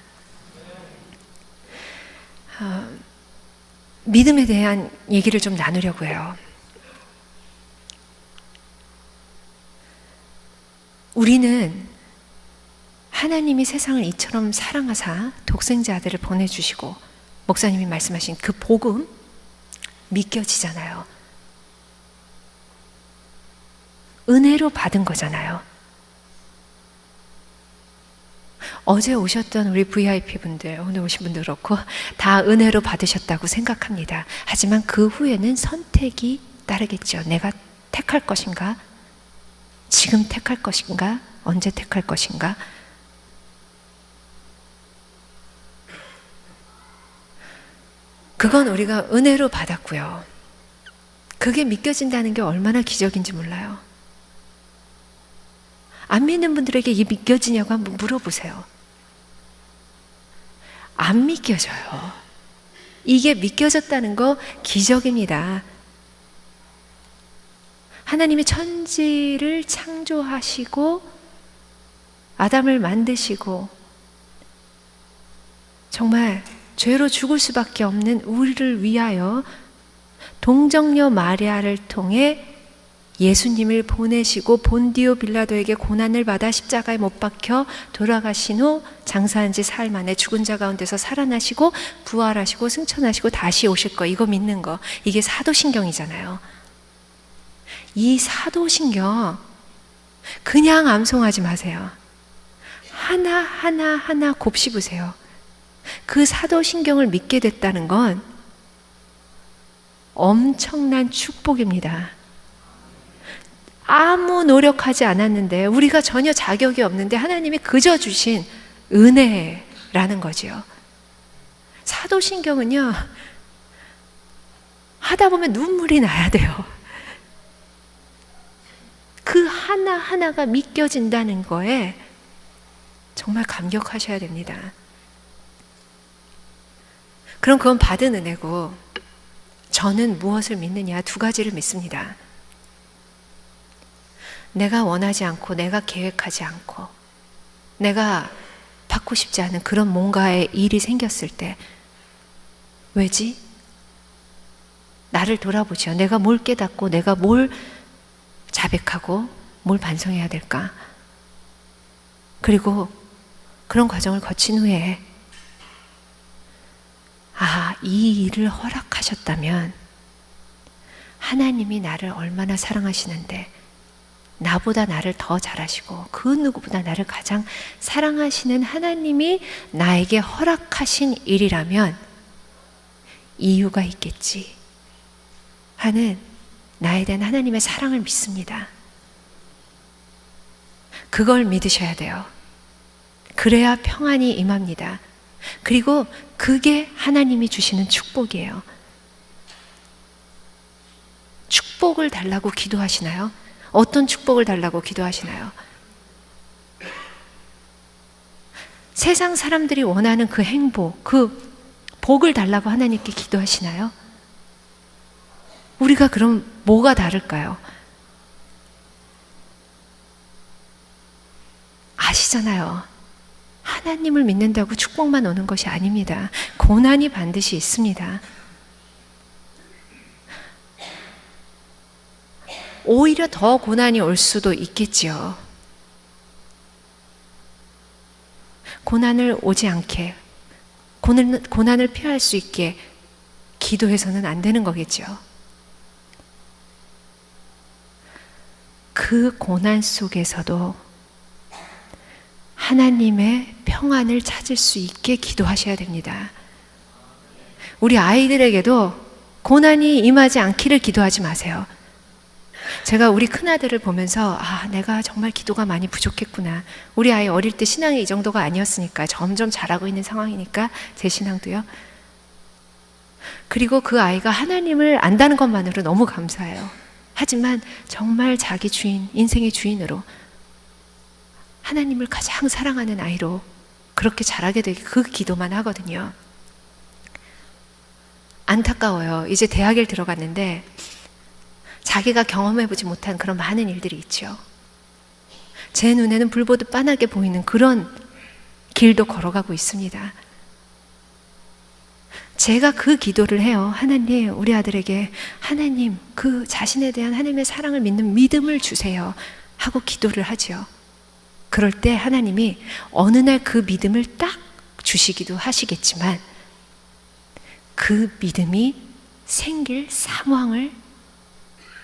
믿음에 대한 얘기를 좀 나누려고 해요. 우리는 하나님이 세상을 이처럼 사랑하사 독생자 아들을 보내주시고 목사님이 말씀하신 그 복음 믿겨지잖아요. 은혜로 받은 거잖아요. 어제 오셨던 우리 VIP 분들, 오늘 오신 분들 그렇고 다 은혜로 받으셨다고 생각합니다. 하지만 그 후에는 선택이 따르겠죠. 내가 택할 것인가? 지금 택할 것인가? 언제 택할 것인가? 그건 우리가 은혜로 받았고요. 그게 믿겨진다는 게 얼마나 기적인지 몰라요. 안 믿는 분들에게 이게 믿겨지냐고 한번 물어보세요. 안 믿겨져요. 이게 믿겨졌다는 거 기적입니다. 하나님이 천지를 창조하시고 아담을 만드시고 정말 죄로 죽을 수밖에 없는 우리를 위하여 동정녀 마리아를 통해 예수님을 보내시고 본디오 빌라도에게 고난을 받아 십자가에 못 박혀 돌아가신 후 장사한 지 사흘 만에 죽은 자 가운데서 살아나시고 부활하시고 승천하시고 다시 오실 거, 이거 믿는 거, 이게 사도신경이잖아요. 이 사도신경 그냥 암송하지 마세요. 하나 곱씹으세요. 그 사도신경을 믿게 됐다는 건 엄청난 축복입니다. 아무 노력하지 않았는데, 우리가 전혀 자격이 없는데 하나님이 그저 주신 은혜라는 거지요. 사도신경은요, 하다 보면 눈물이 나야 돼요. 그 하나하나가 믿겨진다는 거에 정말 감격하셔야 됩니다. 그럼 그건 받은 은혜고, 저는 무엇을 믿느냐? 두 가지를 믿습니다. 내가 원하지 않고, 내가 계획하지 않고, 내가 받고 싶지 않은 그런 뭔가의 일이 생겼을 때, 왜지? 나를 돌아보죠. 내가 뭘 깨닫고, 내가 뭘 자백하고, 뭘 반성해야 될까? 그리고 그런 과정을 거친 후에, 이 일을 허락하셨다면 하나님이 나를 얼마나 사랑하시는데, 나보다 나를 더 잘하시고 그 누구보다 나를 가장 사랑하시는 하나님이 나에게 허락하신 일이라면 이유가 있겠지 하는 나에 대한 하나님의 사랑을 믿습니다. 그걸 믿으셔야 돼요. 그래야 평안이 임합니다. 그리고 그게 하나님이 주시는 축복이에요. 축복을 달라고 기도하시나요? 어떤 축복을 달라고 기도하시나요? 세상 사람들이 원하는 그 행복, 그 복을 달라고 하나님께 기도하시나요? 우리가 그럼 뭐가 다를까요? 아시잖아요. 하나님을 믿는다고 축복만 오는 것이 아닙니다. 고난이 반드시 있습니다. 오히려 더 고난이 올 수도 있겠지요. 고난을 오지 않게, 고난을 피할 수 있게 기도해서는 안 되는 거겠죠. 그 고난 속에서도 하나님의 평안을 찾을 수 있게 기도하셔야 됩니다. 우리 아이들에게도 고난이 임하지 않기를 기도하지 마세요. 제가 우리 큰아들을 보면서 내가 정말 기도가 많이 부족했구나. 우리 아이 어릴 때 신앙이 이 정도가 아니었으니까 점점 잘하고 있는 상황이니까 제 신앙도요. 그리고 그 아이가 하나님을 안다는 것만으로 너무 감사해요. 하지만 정말 자기 주인, 인생의 주인으로 하나님을 가장 사랑하는 아이로 그렇게 자라게 되기, 그 기도만 하거든요. 안타까워요. 이제 대학에 들어갔는데 자기가 경험해보지 못한 그런 많은 일들이 있죠. 제 눈에는 불보듯 빤하게 보이는 그런 길도 걸어가고 있습니다. 제가 그 기도를 해요. 하나님, 우리 아들에게 하나님, 그 자신에 대한 하나님의 사랑을 믿는 믿음을 주세요 하고 기도를 하죠. 그럴 때 하나님이 어느 날 그 믿음을 딱 주시기도 하시겠지만 그 믿음이 생길 상황을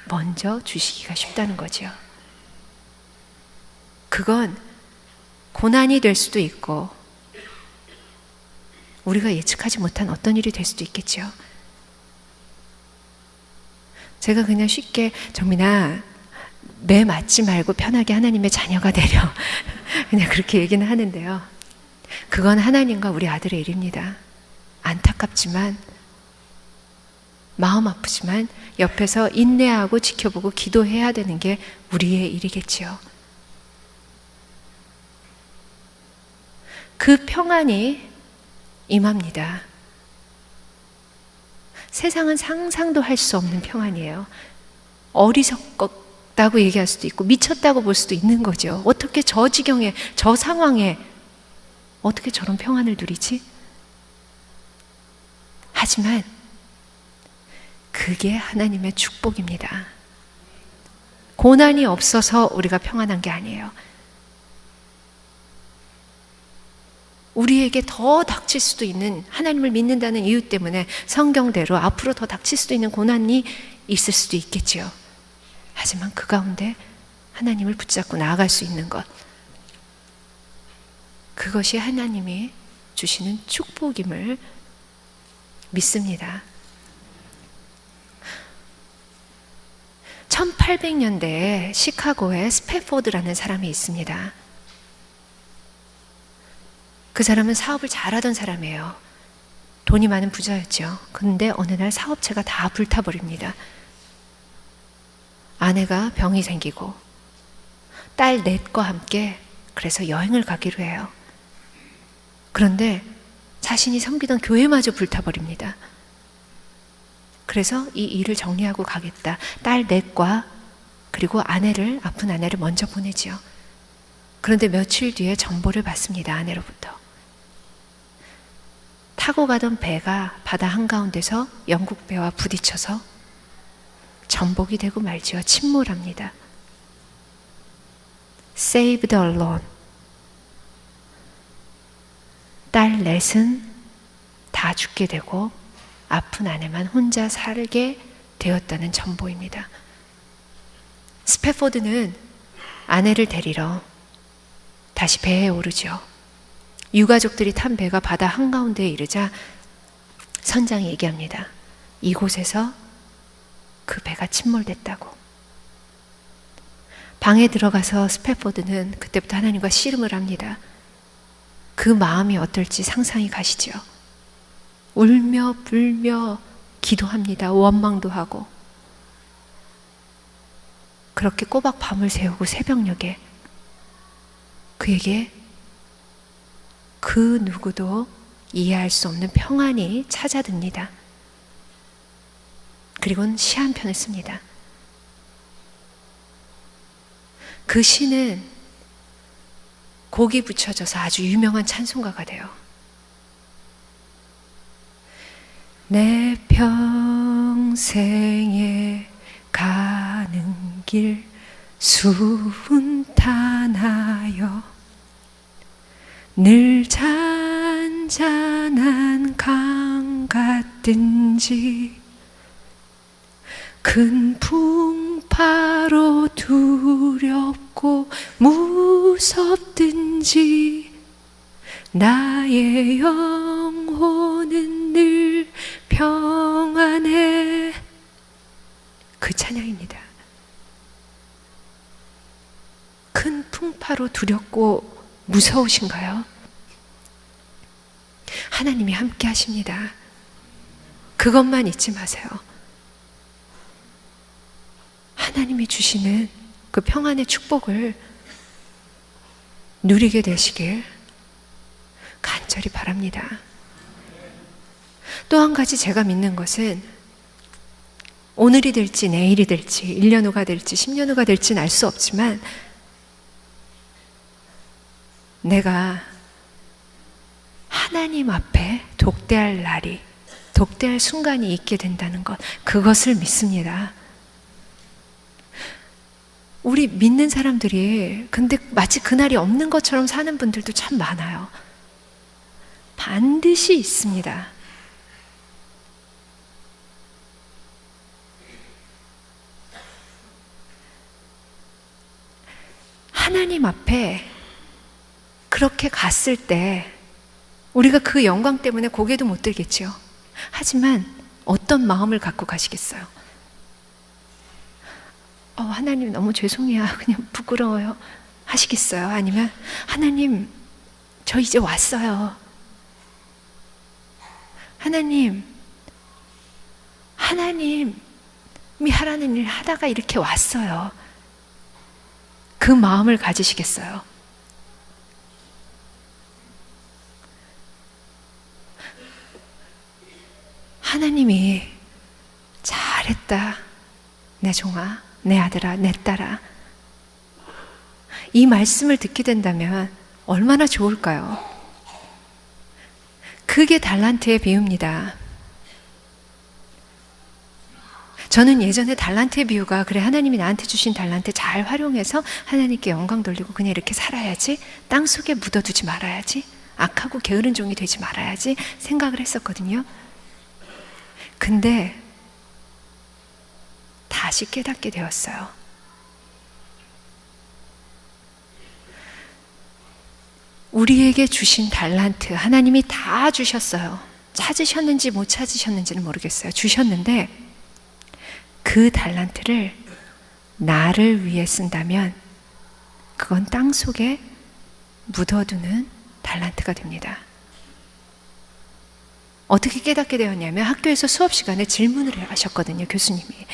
먼저 주시기가 쉽다는 거죠. 그건 고난이 될 수도 있고 우리가 예측하지 못한 어떤 일이 될 수도 있겠죠. 제가 그냥 쉽게 정민아 매 맞지 말고 편하게 하나님의 자녀가 되려 그냥 그렇게 얘기는 하는데요. 그건 하나님과 우리 아들의 일입니다. 안타깝지만 마음 아프지만 옆에서 인내하고 지켜보고 기도해야 되는 게 우리의 일이겠지요. 그 평안이 임합니다. 세상은 상상도 할 수 없는 평안이에요. 어리석다고 얘기할 수도 있고 미쳤다고 볼 수도 있는 거죠. 어떻게 저 지경에, 저 상황에 어떻게 저런 평안을 누리지? 하지만 그게 하나님의 축복입니다. 고난이 없어서 우리가 평안한 게 아니에요. 우리에게 더 닥칠 수도 있는, 하나님을 믿는다는 이유 때문에 성경대로 앞으로 더 닥칠 수도 있는 고난이 있을 수도 있겠지요. 하지만 그 가운데 하나님을 붙잡고 나아갈 수 있는 것, 그것이 하나님이 주시는 축복임을 믿습니다. 1800년대에 시카고에 스패포드라는 사람이 있습니다. 그 사람은 사업을 잘하던 사람이에요. 돈이 많은 부자였죠. 그런데 어느 날 사업체가 다 불타버립니다. 아내가 병이 생기고 딸 넷과 함께 그래서 여행을 가기로 해요. 그런데 자신이 섬기던 교회마저 불타버립니다. 그래서 이 일을 정리하고 가겠다. 딸 넷과 그리고 아픈 아내를 먼저 보내지요. 그런데 며칠 뒤에 정보를 받습니다. 아내로부터. 타고 가던 배가 바다 한가운데서 영국 배와 부딪혀서 전복이 되고 말지어 침몰합니다. Save the alone. 딸 넷은 다 죽게 되고 아픈 아내만 혼자 살게 되었다는 전보입니다. 스패포드는 아내를 데리러 다시 배에 오르죠. 유가족들이 탄 배가 바다 한가운데에 이르자 선장이 얘기합니다. 이곳에서 그 배가 침몰됐다고. 방에 들어가서 스패포드는 그때부터 하나님과 씨름을 합니다. 그 마음이 어떨지 상상이 가시죠. 울며 불며 기도합니다. 원망도 하고. 그렇게 꼬박 밤을 새우고 새벽녘에 그에게 그 누구도 이해할 수 없는 평안이 찾아듭니다. 그리고는 시 한 편을 씁니다. 그 시는 곡이 붙여져서 아주 유명한 찬송가가 돼요. 내 평생에 가는 길 순탄하여 늘 잔잔한 강 같든지 큰 풍파로 두렵고 무섭든지 나의 영혼은 늘 평안해. 그 찬양입니다. 큰 풍파로 두렵고 무서우신가요? 하나님이 함께 하십니다. 그것만 잊지 마세요. 하나님이 주시는 그 평안의 축복을 누리게 되시길 간절히 바랍니다. 또 한 가지 제가 믿는 것은 오늘이 될지 내일이 될지 1년 후가 될지 10년 후가 될지는 알 수 없지만 내가 하나님 앞에 독대할 날이, 독대할 순간이 있게 된다는 것, 그것을 믿습니다. 우리 믿는 사람들이 근데 마치 그날이 없는 것처럼 사는 분들도 참 많아요. 반드시 있습니다. 하나님 앞에 그렇게 갔을 때 우리가 그 영광 때문에 고개도 못 들겠지요. 하지만 어떤 마음을 갖고 가시겠어요? 하나님 너무 죄송해요. 그냥 부끄러워요. 하시겠어요? 아니면 하나님 저 이제 왔어요. 하나님이 하라는 일 하다가 이렇게 왔어요. 그 마음을 가지시겠어요? 하나님이 잘했다. 내 종아, 내 아들아, 내 딸아. 이 말씀을 듣게 된다면 얼마나 좋을까요? 그게 달란트의 비유입니다. 저는 예전에 달란트의 비유가 그래 하나님이 나한테 주신 달란트 잘 활용해서 하나님께 영광 돌리고 그냥 이렇게 살아야지, 땅속에 묻어두지 말아야지, 악하고 게으른 종이 되지 말아야지 생각을 했었거든요. 근데 다시 깨닫게 되었어요. 우리에게 주신 달란트 하나님이 다 주셨어요. 찾으셨는지 못 찾으셨는지는 모르겠어요. 주셨는데 그 달란트를 나를 위해 쓴다면 그건 땅속에 묻어두는 달란트가 됩니다. 어떻게 깨닫게 되었냐면 학교에서 수업 시간에 질문을 하셨거든요. 교수님이.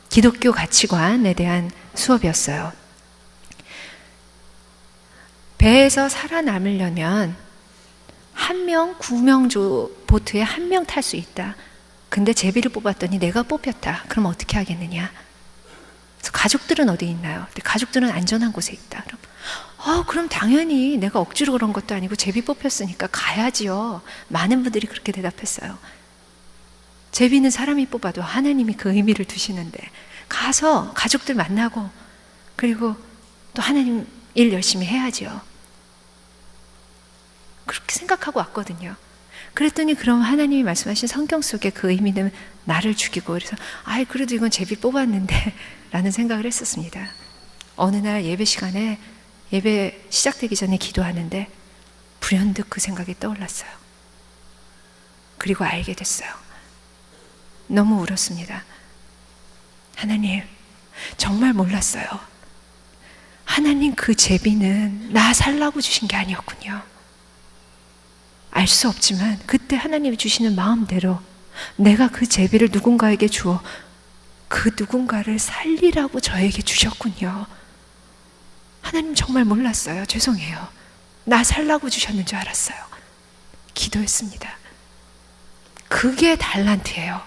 기독교 가치관에 대한 수업이었어요. 배에서 살아남으려면 1명, 9명 보트에 1명 탈 수 있다. 근데 제비를 뽑았더니 내가 뽑혔다. 그럼 어떻게 하겠느냐? 그래서 가족들은 어디 있나요? 가족들은 안전한 곳에 있다. 그럼 당연히 내가 억지로 그런 것도 아니고 제비 뽑혔으니까 가야지요. 많은 분들이 그렇게 대답했어요. 제비는 사람이 뽑아도 하나님이 그 의미를 두시는데 가서 가족들 만나고 그리고 또 하나님 일 열심히 해야지요. 그렇게 생각하고 왔거든요. 그랬더니 그럼 하나님이 말씀하신 성경 속에 그 의미는 나를 죽이고 그래서 그래도 이건 제비 뽑았는데 라는 생각을 했었습니다. 어느 날 예배 시간에 예배 시작되기 전에 기도하는데 불현듯 그 생각이 떠올랐어요. 그리고 알게 됐어요. 너무 울었습니다. 하나님, 정말 몰랐어요. 하나님 그 제비는 나 살라고 주신 게 아니었군요. 알 수 없지만 그때 하나님이 주시는 마음대로 내가 그 제비를 누군가에게 주어 그 누군가를 살리라고 저에게 주셨군요. 하나님 정말 몰랐어요. 죄송해요. 나 살라고 주셨는 줄 알았어요. 기도했습니다. 그게 달란트예요.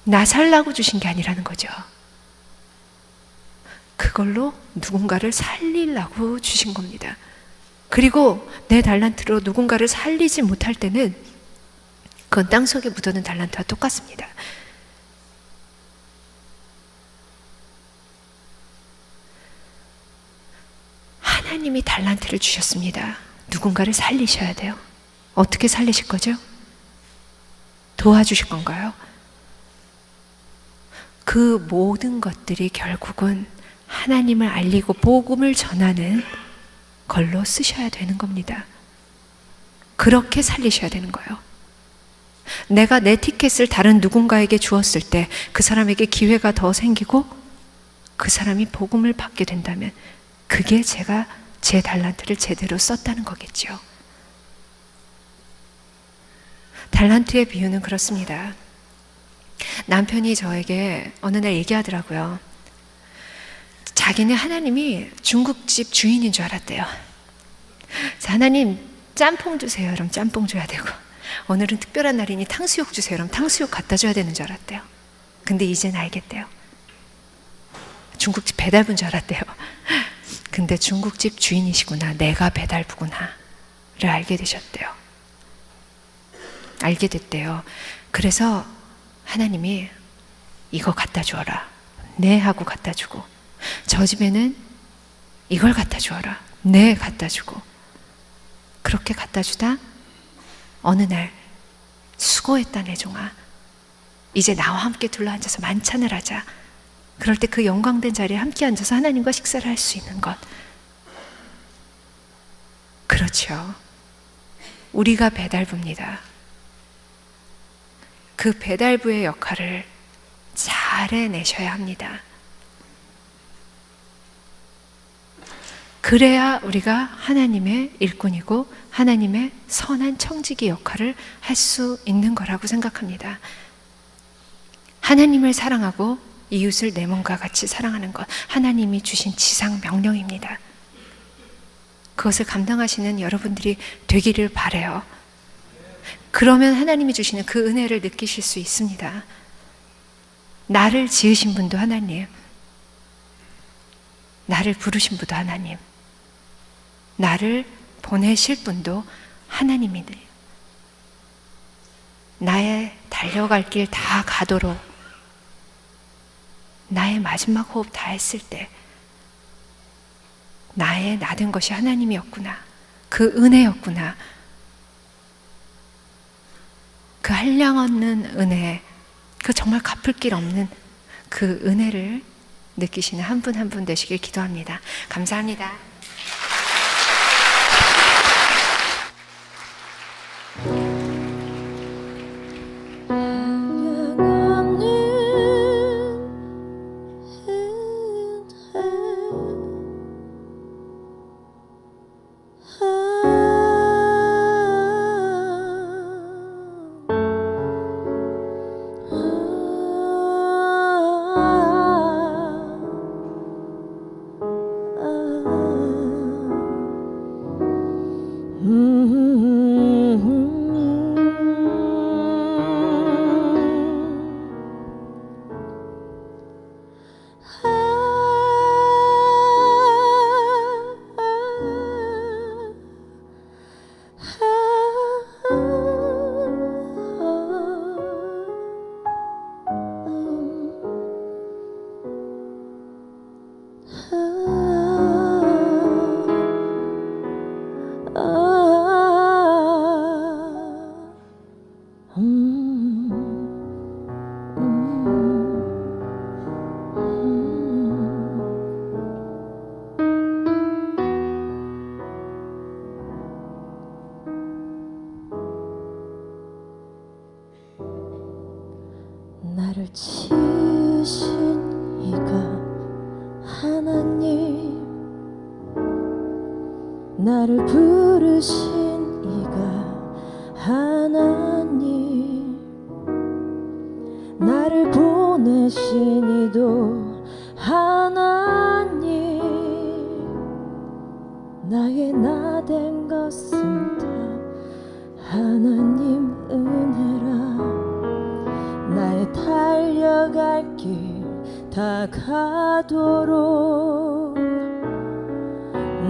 나 살라고 주신 게 아니라는 거죠. 그걸로 누군가를 살리려고 주신 겁니다. 그리고 내 달란트로 누군가를 살리지 못할 때는 그건 땅속에 묻어둔 달란트와 똑같습니다. 하나님이 달란트를 주셨습니다. 누군가를 살리셔야 돼요. 어떻게 살리실 거죠? 도와주실 건가요? 그 모든 것들이 결국은 하나님을 알리고 복음을 전하는 걸로 쓰셔야 되는 겁니다. 그렇게 살리셔야 되는 거예요. 내가 내 티켓을 다른 누군가에게 주었을 때 그 사람에게 기회가 더 생기고 그 사람이 복음을 받게 된다면 그게 제가 제 달란트를 제대로 썼다는 거겠죠. 달란트의 비유는 그렇습니다. 남편이 저에게 어느 날 얘기하더라고요. 자기는 하나님이 중국집 주인인 줄 알았대요. 하나님 짬뽕 주세요. 그럼 짬뽕 줘야 되고 오늘은 특별한 날이니 탕수육 주세요. 그럼 탕수육 갖다 줘야 되는 줄 알았대요. 근데 이제는 알겠대요. 중국집 배달부인 줄 알았대요. 근데 중국집 주인이시구나. 내가 배달부구나. 를 알게 되셨대요. 알게 됐대요. 그래서 하나님이 이거 갖다 주어라. 네 하고 갖다 주고 저 집에는 이걸 갖다 주어라. 네 갖다 주고 그렇게 갖다 주다 어느 날 수고했다 내 종아. 이제 나와 함께 둘러앉아서 만찬을 하자. 그럴 때 그 영광된 자리에 함께 앉아서 하나님과 식사를 할 수 있는 것. 그렇죠. 우리가 배달부입니다. 그 배달부의 역할을 잘 해내셔야 합니다. 그래야 우리가 하나님의 일꾼이고 하나님의 선한 청지기 역할을 할 수 있는 거라고 생각합니다. 하나님을 사랑하고 이웃을 내 몸과 같이 사랑하는 것, 하나님이 주신 지상 명령입니다. 그것을 감당하시는 여러분들이 되기를 바라요. 그러면 하나님이 주시는 그 은혜를 느끼실 수 있습니다. 나를 지으신 분도 하나님, 나를 부르신 분도 하나님, 나를 보내실 분도 하나님이네. 나의 달려갈 길 다 가도록 나의 마지막 호흡 다 했을 때 나의 나된 것이 하나님이었구나. 그 은혜였구나. 그 한량없는 은혜, 그 정말 갚을 길 없는 그 은혜를 느끼시는 한 분 한 분 되시길 기도합니다. 감사합니다. 나를 지으신 이가 하나님, 나를 부르신 이가 하나님, 나를 보내신 이도 하나님, 나의 나 된 것은 다 하나님 은혜라. 나의 달려갈 길 다 가도록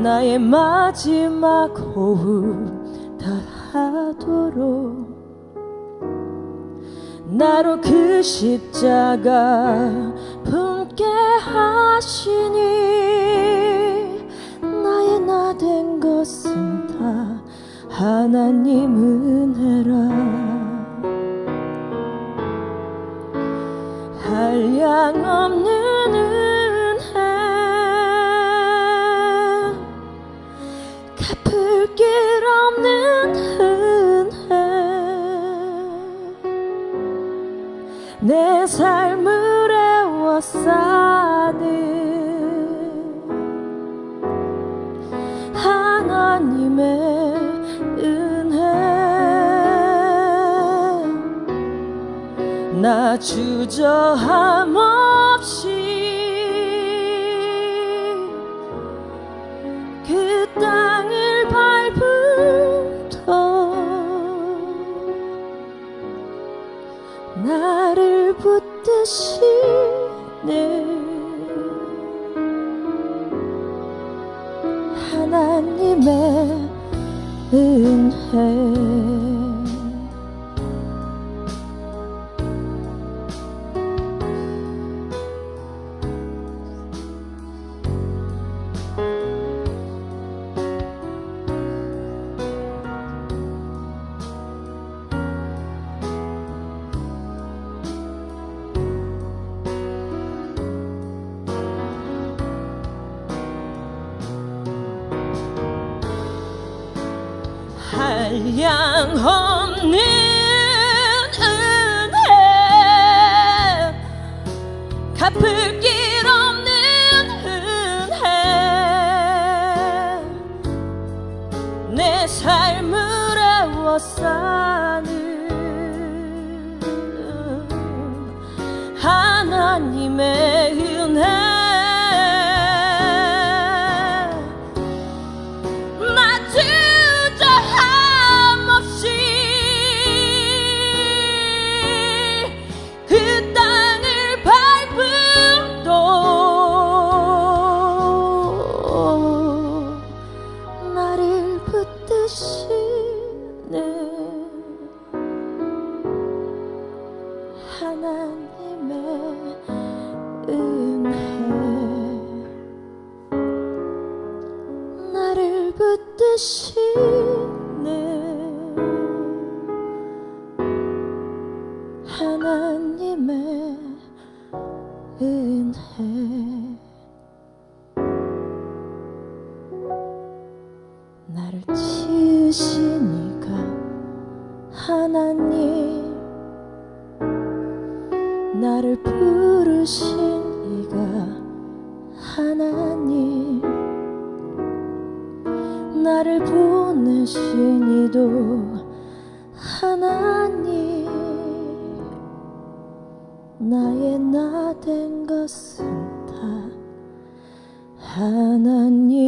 나의 마지막 호흡 다 하도록 나로 그 십자가 품게 하시니 나의 나 된 것은 다 하나님 은혜라. 한량 없는 은혜, 갚을 길 없는 은혜, 내 삶을 애워싸는 하나님의 은혜. 나 주저함 없이 그 땅을 밟음도 나를 붙드시는 하나님의 은혜. 한량 없는 은혜 갚을 길 없는 은혜 내 삶을 애워싸는 하나님의 은혜 하나님의 은혜 나를 붙드시네 하나님의 은혜 나를 지으시니까 하나님 나를 부르신 이가 하나님 나를 보내신 이도 하나님 나의 나 된 것은 다 하나님